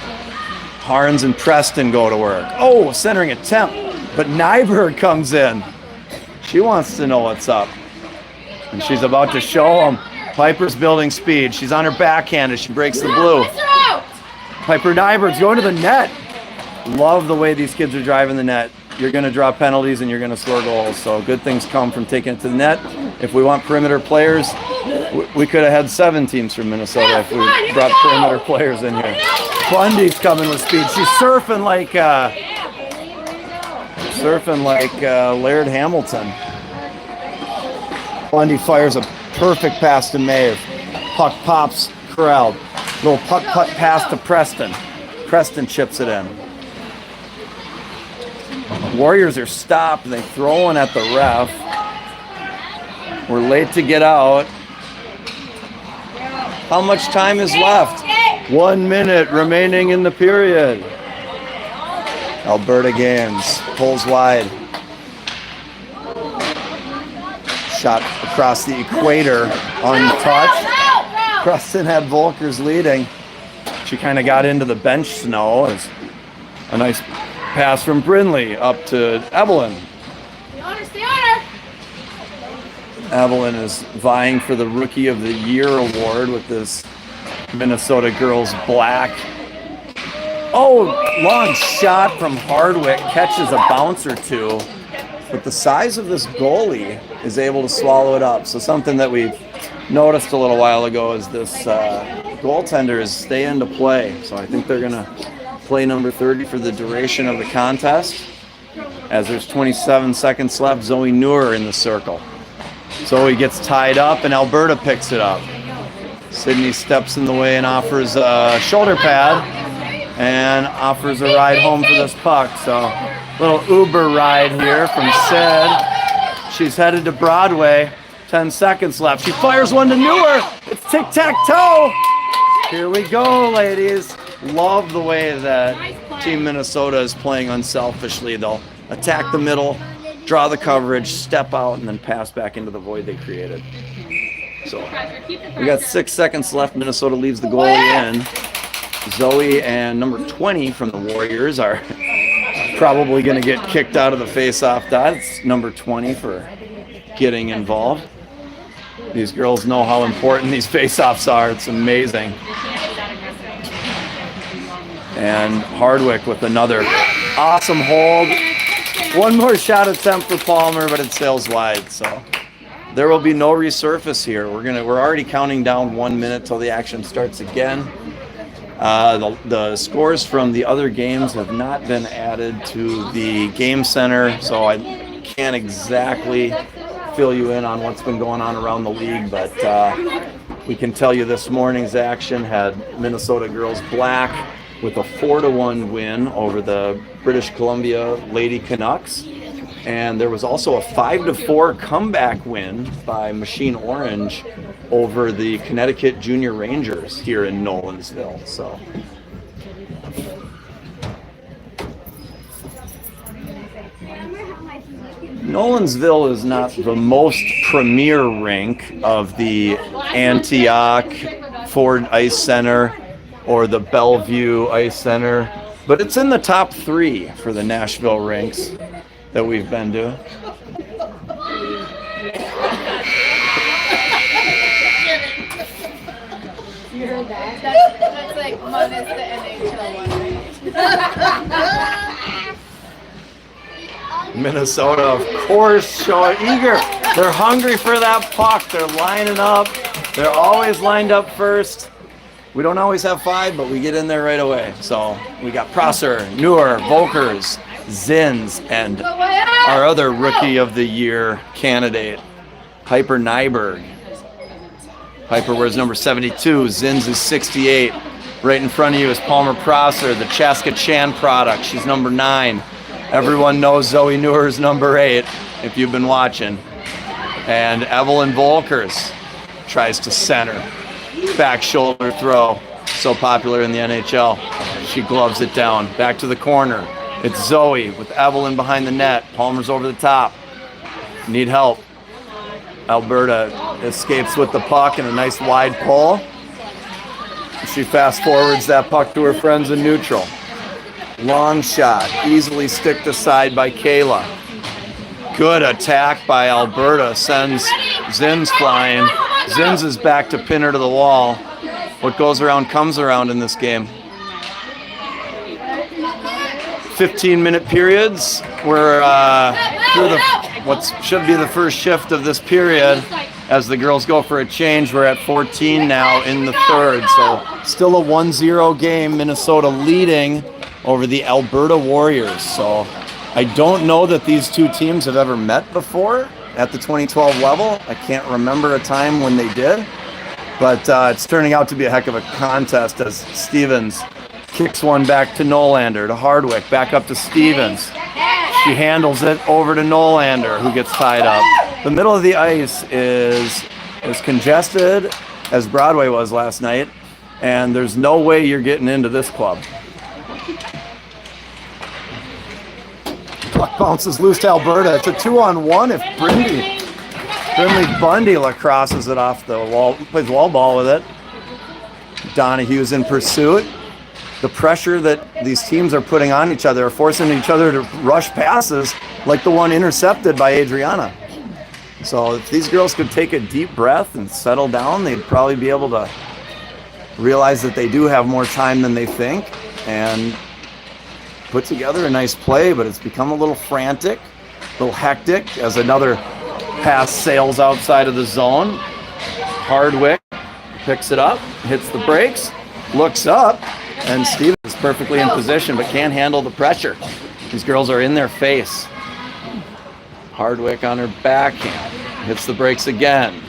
Harns and Preston go to work. Oh, centering attempt. But Nyberg comes in. She wants to know what's up. And she's about to show them. Piper's building speed. She's on her backhand as she breaks the blue. Piper Nyberg's going to the net. Love the way these kids are driving the net. You're going to draw penalties and you're going to score goals. So good things come from taking it to the net. If we want perimeter players, we could have had 7 teams from Minnesota if we brought perimeter players in here. Bundy's coming with speed. She's surfing like Laird Hamilton. Bundy fires a perfect pass to Maeve. Puck pops, corralled. Little putt pass to Preston. Preston chips it in. Warriors are stopped. They throw one at the ref. We're late to get out. How much time is left? 1 minute remaining in the period. Alberta Games pulls wide. Shot across the equator, untouched. Preston had Volkers leading. She kind of got into the bench snow. It's a nice pass from Brindley up to Evelyn. Evelyn is vying for the Rookie of the Year award with this Minnesota girls black. Oh, long shot from Hardwick, catches a bounce or two. But the size of this goalie is able to swallow it up. So something that we noticed a little while ago is this goaltenders stay into play. So I think they're going to play number 30 for the duration of the contest. As there's 27 seconds left, Zoe Neuer in the circle. Zoe gets tied up and Alberta picks it up. Sydney steps in the way and offers a shoulder pad and offers a ride home for this puck. So little Uber ride here from Sid. She's headed to Broadway. 10 seconds left. She fires one to Neuer. It's tic-tac-toe. Here we go, ladies. Love the way that Team Minnesota is playing unselfishly. They'll attack the middle, draw the coverage, step out, and then pass back into the void they created. So we got 6 seconds left. Minnesota leaves the goalie in. Zoe and number 20 from the Warriors are probably going to get kicked out of the face-off dot. It's number 20 for getting involved. These girls know how important these face-offs are. It's amazing. And Hardwick with another awesome hold. One more shot attempt for Palmer, but it sails wide. So there will be no resurface here. We're already counting down 1 minute till the action starts again. The scores from the other games have not been added to the game center, so I can't exactly fill you in on what's been going on around the league, but we can tell you this morning's action had Minnesota girls black with a 4-1 win over the British Columbia Lady Canucks. And there was also a 5-4 comeback win by Machine Orange over the Connecticut Junior Rangers here in Nolensville. So Nolensville is not the most premier rink of the Antioch Ford Ice Center or the Bellevue Ice Center, but it's in the top 3 for the Nashville rinks that we've been to.
You heard that? That's like minus the NHL one, right?
Minnesota, of course, showing eager. They're hungry for that puck. They're lining up. They're always lined up first. We don't always have 5, but we get in there right away. So we got Prosser, Neuer, Volkers, Zins, and our other Rookie of the Year candidate, Piper Nyberg. Piper wears number 72. Zins is 68. Right in front of you is Palmer Prosser, the Chaska Chan product. She's number 9. Everyone knows Zoe Neuer is number 8, if you've been watching. And Evelyn Volkers tries to center. Back shoulder throw. So popular in the NHL. She gloves it down. Back to the corner. It's Zoe with Evelyn behind the net. Palmer's over the top. Need help. Alberta escapes with the puck and a nice wide pull. She fast forwards that puck to her friends in neutral. Long shot, easily sticked aside by Kayla. Good attack by Alberta. Sends Zins flying. Zins is back to pin her to the wall. What goes around comes around in this game. 15-minute periods. We're through what should be the first shift of this period. As the girls go for a change, we're at 14 now in the third. So still a 1-0 game. Minnesota leading over the Alberta Warriors. So I don't know that these two teams have ever met before at the 2012 level. I can't remember a time when they did. But it's turning out to be a heck of a contest as Stevens kicks one back to Nolander, to Hardwick, back up to Stevens. She handles it over to Nolander, who gets tied up. The middle of the ice is as congested as Broadway was last night, and there's no way you're getting into this club. Puck bounces loose to Alberta. It's a 2-on-1 if Brindley Bundy lacrosses it off the wall, plays wall ball with it. Donahue's in pursuit. The pressure that these teams are putting on each other are forcing each other to rush passes like the one intercepted by Adriana. So if these girls could take a deep breath and settle down, they'd probably be able to realize that they do have more time than they think and put together a nice play, but it's become a little frantic, a little hectic as another pass sails outside of the zone. Hardwick picks it up, hits the brakes, looks up, and Stevens is perfectly in position but can't handle the pressure. These girls are in their face. Hardwick on her backhand, hits the brakes again,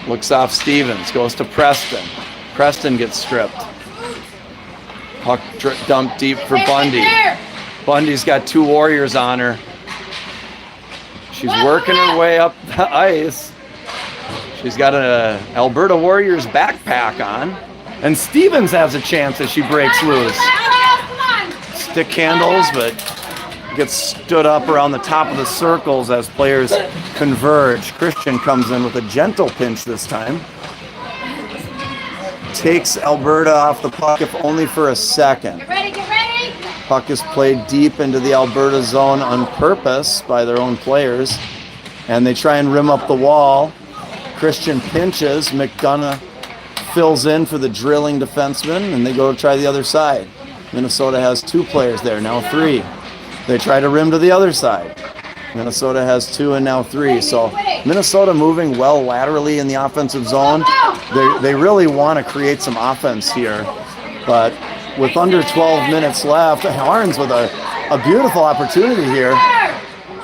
looks off Stevens, goes to Preston. Preston gets stripped. Puck dumped deep for Bundy. Bundy's got two Warriors on her. She's working her way up the ice. She's got an Alberta Warriors backpack on. And Stevens has a chance as she breaks loose. Stick handles, but gets stood up around the top of the circles as players converge. Christian comes in with a gentle pinch this time. Takes Alberta off the puck, if only for a second.
Get ready, get ready!
Puck is played deep into the Alberta zone on purpose by their own players. And they try and rim up the wall. Christian pinches. McDonough fills in for the drilling defenseman, and they go to try the other side. Minnesota has two players there, now three. They try to rim to the other side. Minnesota has two and now three. So Minnesota moving well laterally in the offensive zone. They really want to create some offense here. But with under 12 minutes left, Harns with a beautiful opportunity here.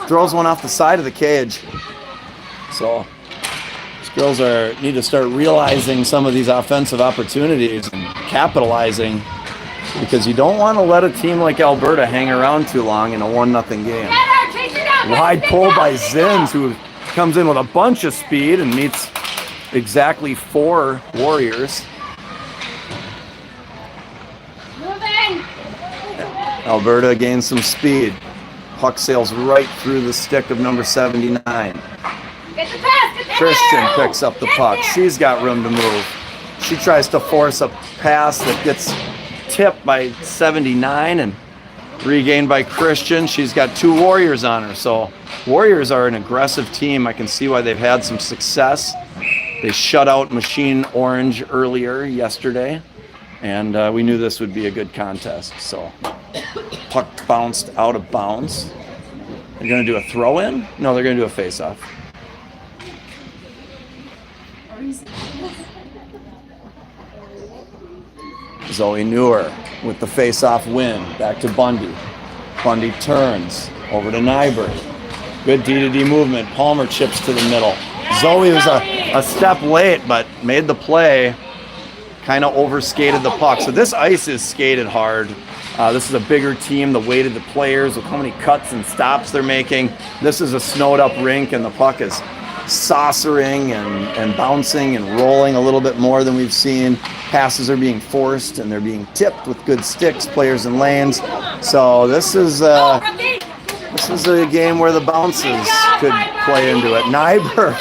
Throws one off the side of the cage. So these girls need to start realizing some of these offensive opportunities and capitalizing, because you don't want to let a team like Alberta hang around too long in a 1-0 game. Wide pull by Zins, who comes in with a bunch of speed and meets exactly 4 Warriors. Alberta gains some speed. Puck sails right through the stick of number 79. Christian picks up the puck. She's got room to move. She tries to force a pass that gets tipped by 79 and regained by Christian. She's got 2 Warriors on her. So Warriors are an aggressive team. I can see why they've had some success. They shut out Machine Orange earlier yesterday, and we knew this would be a good contest. So puck bounced out of bounds. They're going to do a throw-in? No, they're going to do a face-off. Zoe Neuer with the face-off win. Back to Bundy. Bundy turns over to Nyberg. Good D-to-D movement. Palmer chips to the middle. Zoe was a step late, but made the play. Kind of overskated the puck. So this ice is skated hard. This is a bigger team. The weight of the players, with how many cuts and stops they're making. This is a snowed-up rink, and the puck is saucering and bouncing and rolling a little bit more than we've seen. Passes are being forced, and they're being tipped with good sticks, players in lanes. So this is a game where the bounces could play into it. Nyberg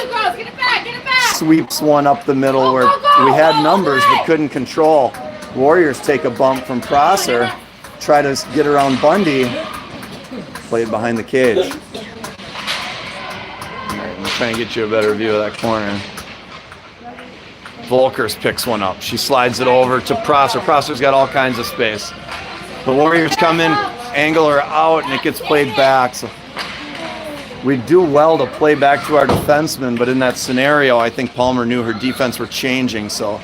sweeps one up the middle where we had numbers but couldn't control. Warriors take a bump from Prosser, try to get around Bundy, played behind the cage. Try and get you a better view of that corner. Volkers picks one up. She slides it over to Prosser. Prosser's got all kinds of space. The Warriors come in, angle her out, and it gets played back. So we do well to play back to our defensemen, but in that scenario, I think Palmer knew her defense were changing, so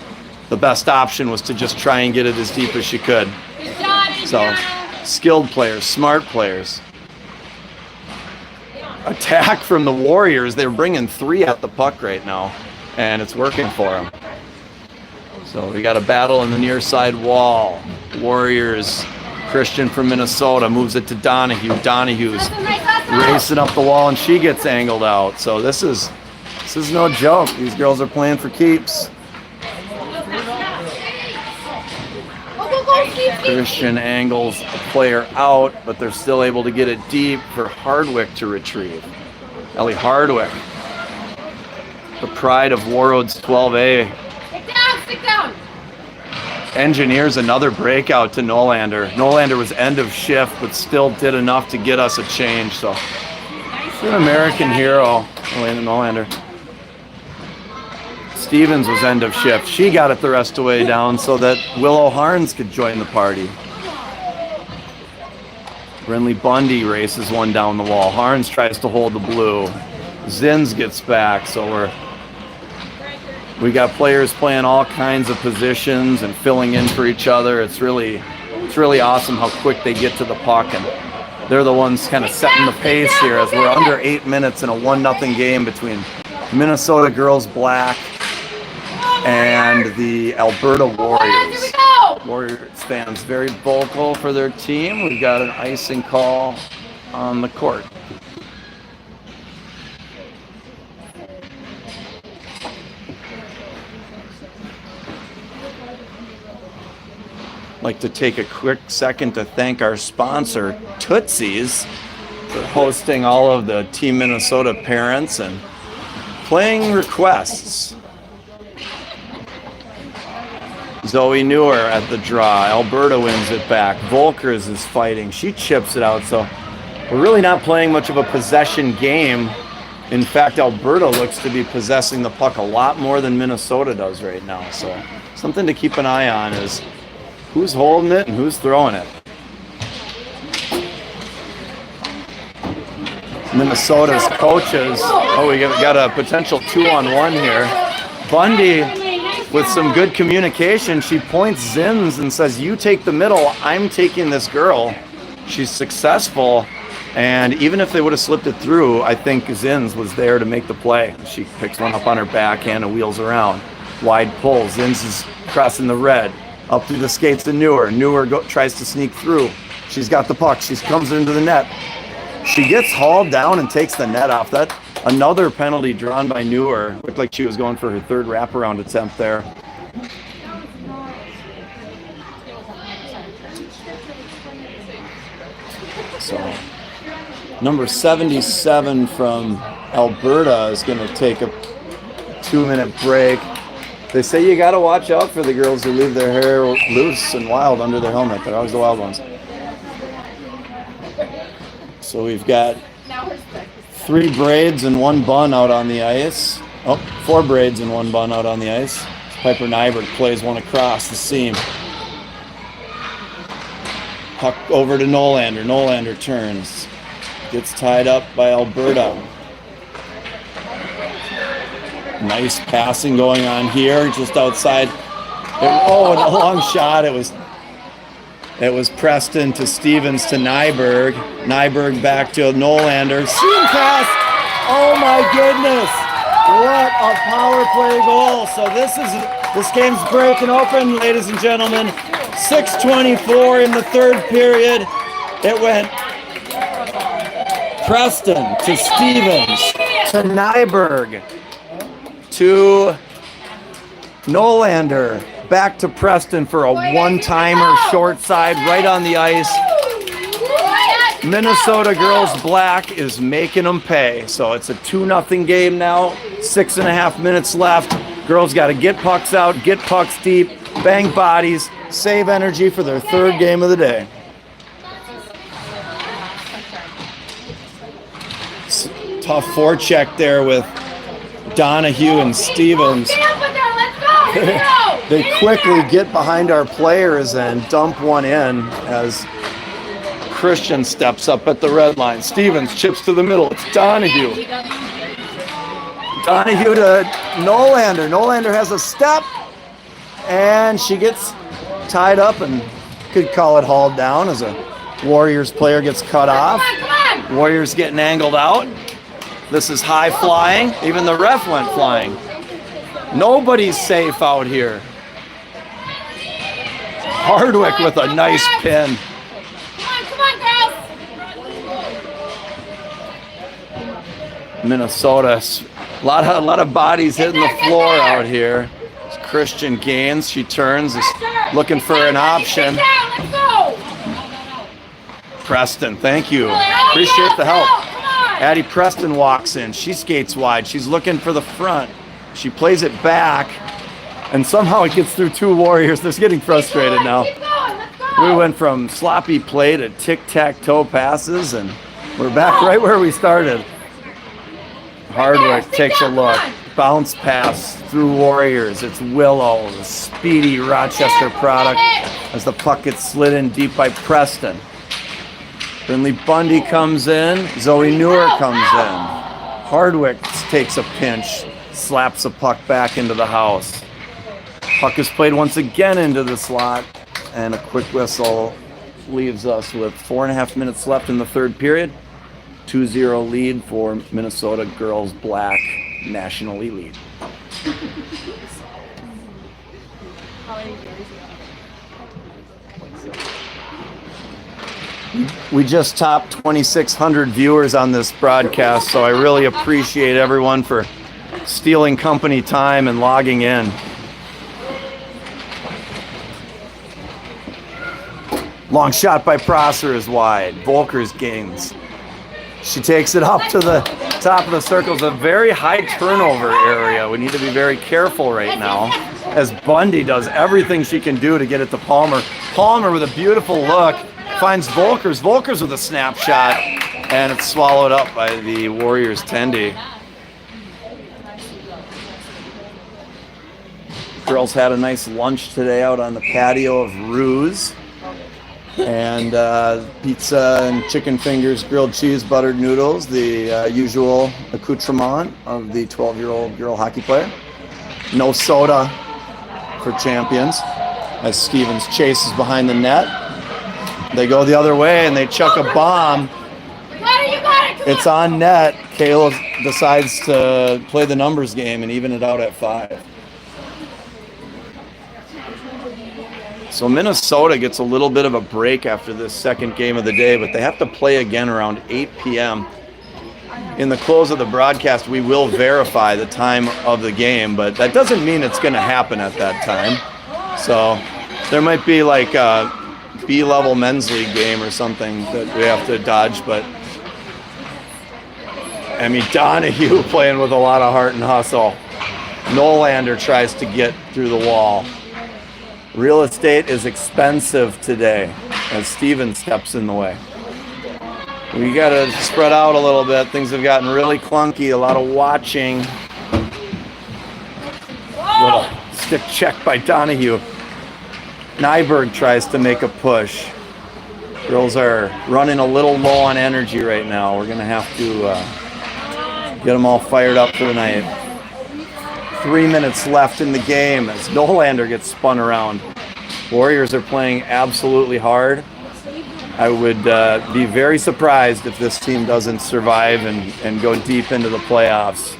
the best option was to just try and get it as deep as she could. So, skilled players, smart players. Attack from the Warriors. They're bringing 3 at the puck right now, and it's working for them. So we got a battle in the near side wall. Warriors, Christian from Minnesota moves it to Donahue. Donahue's racing up the wall, and she gets angled out. So this is no joke. These girls are playing for keeps. Christian angles a player out, but they're still able to get it deep for Hardwick to retrieve. Ellie Hardwick, the pride of Warroad's 12A.
Stick down.
Engineers another breakout to Nolander. Nolander was end of shift, but still did enough to get us a change. So, she's an American hero, Elena Nolander. Stevens was end of shift. She got it the rest of the way down so that Willow Harns could join the party. Brinley Bundy races one down the wall. Harns tries to hold the blue. Zins gets back, so we got players playing all kinds of positions and filling in for each other. It's really awesome how quick they get to the puck, and they're the ones kind of setting the pace here as we're under 8 minutes in a 1-0 game between Minnesota Girls Black and the Alberta Warriors. Warriors fans very vocal for their team. We've got an icing call on the court. Like to take a quick second to thank our sponsor, Tootsie's, for hosting all of the Team Minnesota parents and playing requests. Zoe Newer at the draw. Alberta wins it back. Volkers is fighting. She chips it out. So we're really not playing much of a possession game. In fact, Alberta looks to be possessing the puck a lot more than Minnesota does right now. So something to keep an eye on is who's holding it and who's throwing it. Minnesota's coaches. Oh, we got a potential 2-on-1 here. Bundy with some good communication. She points Zins and says, you take the middle, I'm taking this girl. She's successful. And even if they would have slipped it through, I think Zins was there to make the play. She picks one up on her backhand and wheels around. Wide pull. Zins is crossing the red. Up through the skates to Newer. Newer tries to sneak through. She's got the puck. She comes into the net. She gets hauled down and takes the net off. That another penalty drawn by Newer. Looked like she was going for her third wraparound attempt there. So, number 77 from Alberta is going to take a 2-minute break. They say you got to watch out for the girls who leave their hair loose and wild under their helmet. They're always the wild ones. So we've got 3 braids and 1 bun out on the ice. Oh, 4 braids and 1 bun out on the ice. Piper Nyberg plays one across the seam. Puck over to Nolander. Nolander turns. Gets tied up by Alberta. Nice passing going on here, just outside. And a long shot. It was Preston to Stevens to Nyberg. Nyberg back to Nolander. Seam pass. Oh my goodness! What a power play goal! So this game's breaking open, ladies and gentlemen. 6:24 in the third period. It went Preston to Stevens to Nyberg to Nolander, back to Preston for a one-timer short side right on the ice. Minnesota Girls Black is making them pay. So it's a 2-0 game now, 6.5 minutes left. Girls got to get pucks out, get pucks deep, bang bodies, save energy for their third game of the day. Tough forecheck there with Donahue and Stevens, they quickly get behind our players and dump one in as Christian steps up at the red line. Stevens chips to the middle. It's Donahue. Donahue to Nolander. Nolander has a step, and she gets tied up and could call it hauled down as a Warriors player gets cut off. Warriors getting angled out. This is high flying. Even the ref went flying. Nobody's safe out here. Hardwick with a nice pin.
Come on, girls.
Minnesota, a lot of bodies hitting the floor out here. It's Christian Gaines. She turns, is looking for an option.
Let's go.
Preston, thank you. Appreciate the help. Addie Preston walks in. She skates wide. She's looking for the front. She plays it back, and somehow it gets through two Warriors. They're getting frustrated now. We went from sloppy play to tic-tac-toe passes, and we're back right where we started. Hardwick takes a look. Bounce pass through Warriors. It's Willow, the speedy Rochester product, as the puck gets slid in deep by Preston. Finley Bundy comes in. Zoe Newer comes in. Hardwick takes a pinch, slaps a puck back into the house. Puck is played once again into the slot, and a quick whistle leaves us with 4.5 minutes left in the third period. 2-0 lead for Minnesota girls black National Elite. We just topped 2,600 viewers on this broadcast, so I really appreciate everyone for stealing company time and logging in. Long shot by Prosser is wide. Volker's gains. She takes it up to the top of the circle. It's a very high turnover area. We need to be very careful right now as Bundy does everything she can do to get it to Palmer. Palmer with a beautiful look finds Volkers. Volkers with a snapshot, and it's swallowed up by the Warriors' Tendy. Girls had a nice lunch today out on the patio of Ruse. And pizza and chicken fingers, grilled cheese, buttered noodles, the usual accoutrement of the 12-year-old girl hockey player. No soda for champions as Stevens chases behind the net. They go the other way and they chuck a bomb. It's on net. Kayla decides to play the numbers game and even it out at 5. So Minnesota gets a little bit of a break after this second game of the day, but they have to play again around 8 p.m. In the close of the broadcast, we will verify the time of the game, but that doesn't mean it's going to happen at that time. So there might be like a B-level men's league game or something that we have to dodge, but I mean, Donahue playing with a lot of heart and hustle. Nolander tries to get through the wall. Real estate is expensive today as Steven steps in the way. We got to spread out a little bit. Things have gotten really clunky, a lot of watching. Little stick check by Donahue. Nyberg tries to make a push. Girls are running a little low on energy right now. We're going to have to get them all fired up for the night. 3 minutes left in the game as Nolander gets spun around. Warriors are playing absolutely hard. I would be very surprised if this team doesn't survive and go deep into the playoffs.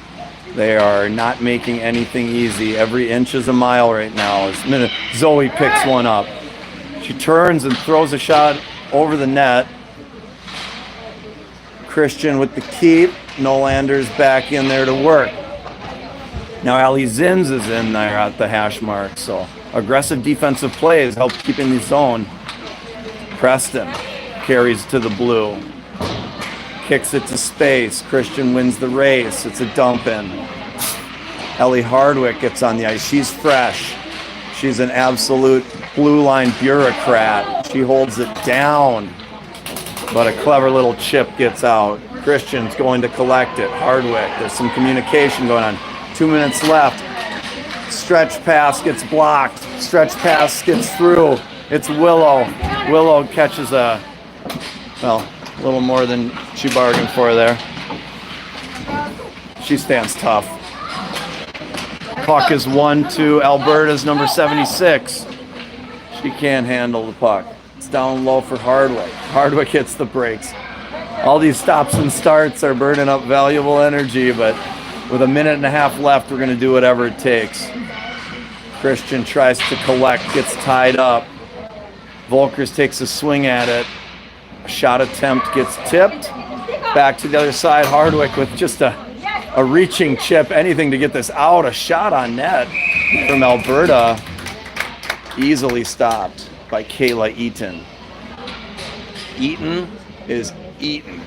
They are not making anything easy. Every inch is a mile right now. Zoe picks one up. She turns and throws a shot over the net. Christian with the keep. Nolander's back in there to work. Now Ali Zins is in there at the hash mark, so aggressive defensive plays help keeping the zone. Preston carries to the blue. Kicks it to space. Christian wins the race. It's a dump in. Ellie Hardwick gets on the ice. She's fresh. She's an absolute blue line bureaucrat. She holds it down, but a clever little chip gets out. Christian's going to collect it. Hardwick, there's some communication going on. 2 minutes left. Stretch pass gets blocked. Stretch pass gets through. It's Willow. Willow catches a little more than she bargained for there. She stands tough. Puck is won to Alberta's number 76. She can't handle the puck. It's down low for Hardwick. Hardwick hits the brakes. All these stops and starts are burning up valuable energy, but with a minute and a half left, we're going to do whatever it takes. Christian tries to collect, gets tied up. Volkers takes a swing at it. A shot attempt gets tipped. Back to the other side, Hardwick with just a reaching chip, anything to get this out. A shot on net from Alberta, easily stopped by Kayla Eaton. Eaton is Eaton.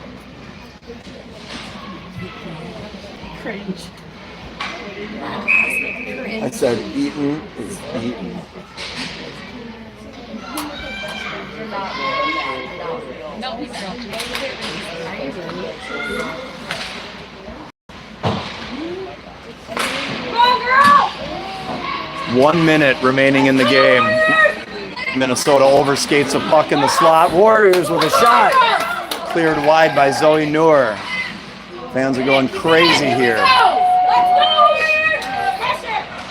Cringe.
I said Eaton is Eaton.
Go, girl!
1 minute remaining in the game. Minnesota overskates a puck in the slot. Warriors with a shot. Cleared wide by Zoe Noor. Fans are going crazy here.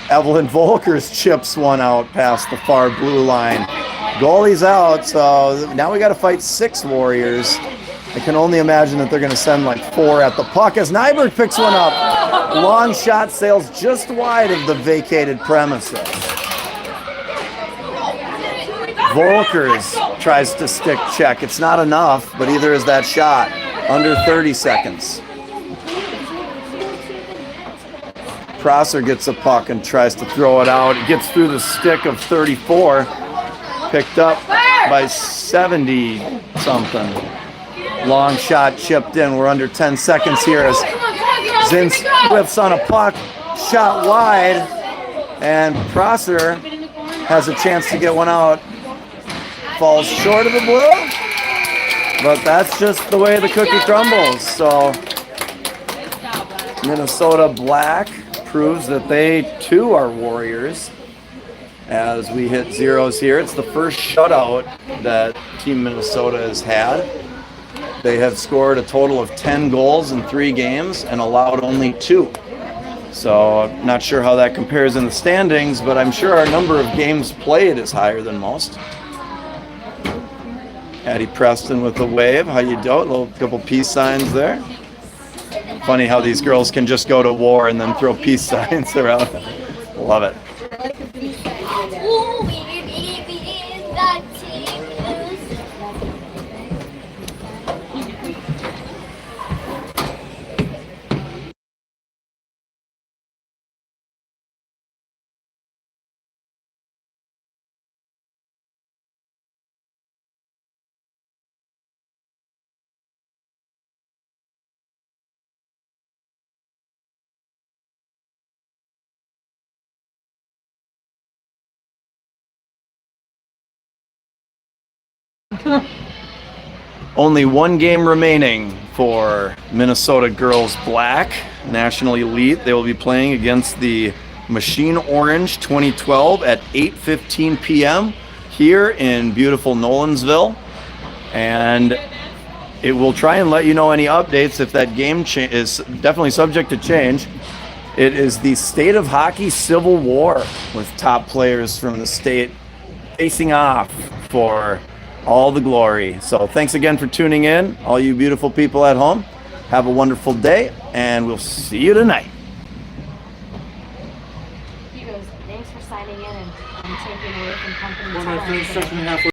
Evelyn Volkers chips one out past the far blue line. Goalie's out, so now we got to fight 6 Warriors. I can only imagine that they're going to send like 4 at the puck as Nyberg picks one up. Long shot sails just wide of the vacated premises. Volkers tries to stick check. It's not enough, but either is that shot. Under 30 seconds. Prosser gets a puck and tries to throw it out. It gets through the stick of 34. Picked up by 70-something. Long shot chipped in. We're under 10 seconds here as Zins whips on a puck. Shot wide. And Prosser has a chance to get one out. Falls short of the blue. But that's just the way the cookie crumbles. So Minnesota Black proves that they too are Warriors as we hit zeros here. It's the first shutout that Team Minnesota has had. They have scored a total of 10 goals in 3 games and allowed only 2. So I'm not sure how that compares in the standings, but I'm sure our number of games played is higher than most. Addie Preston with the wave. How you doing? A little couple peace signs there. Funny how these girls can just go to war and then throw peace signs around. Love it. Only 1 game remaining for Minnesota Girls Black, National Elite. They will be playing against the Machine Orange 2012 at 8:15 p.m. here in beautiful Nolensville. And it will try and let you know any updates if that game is definitely subject to change. It is the State of Hockey Civil War with top players from the state facing off for all the glory. So thanks again for tuning in, all you beautiful people at home. Have a wonderful day, and we'll see you tonight.
He goes, thanks for signing in and taking away from company
Well, my
time.
friend's second half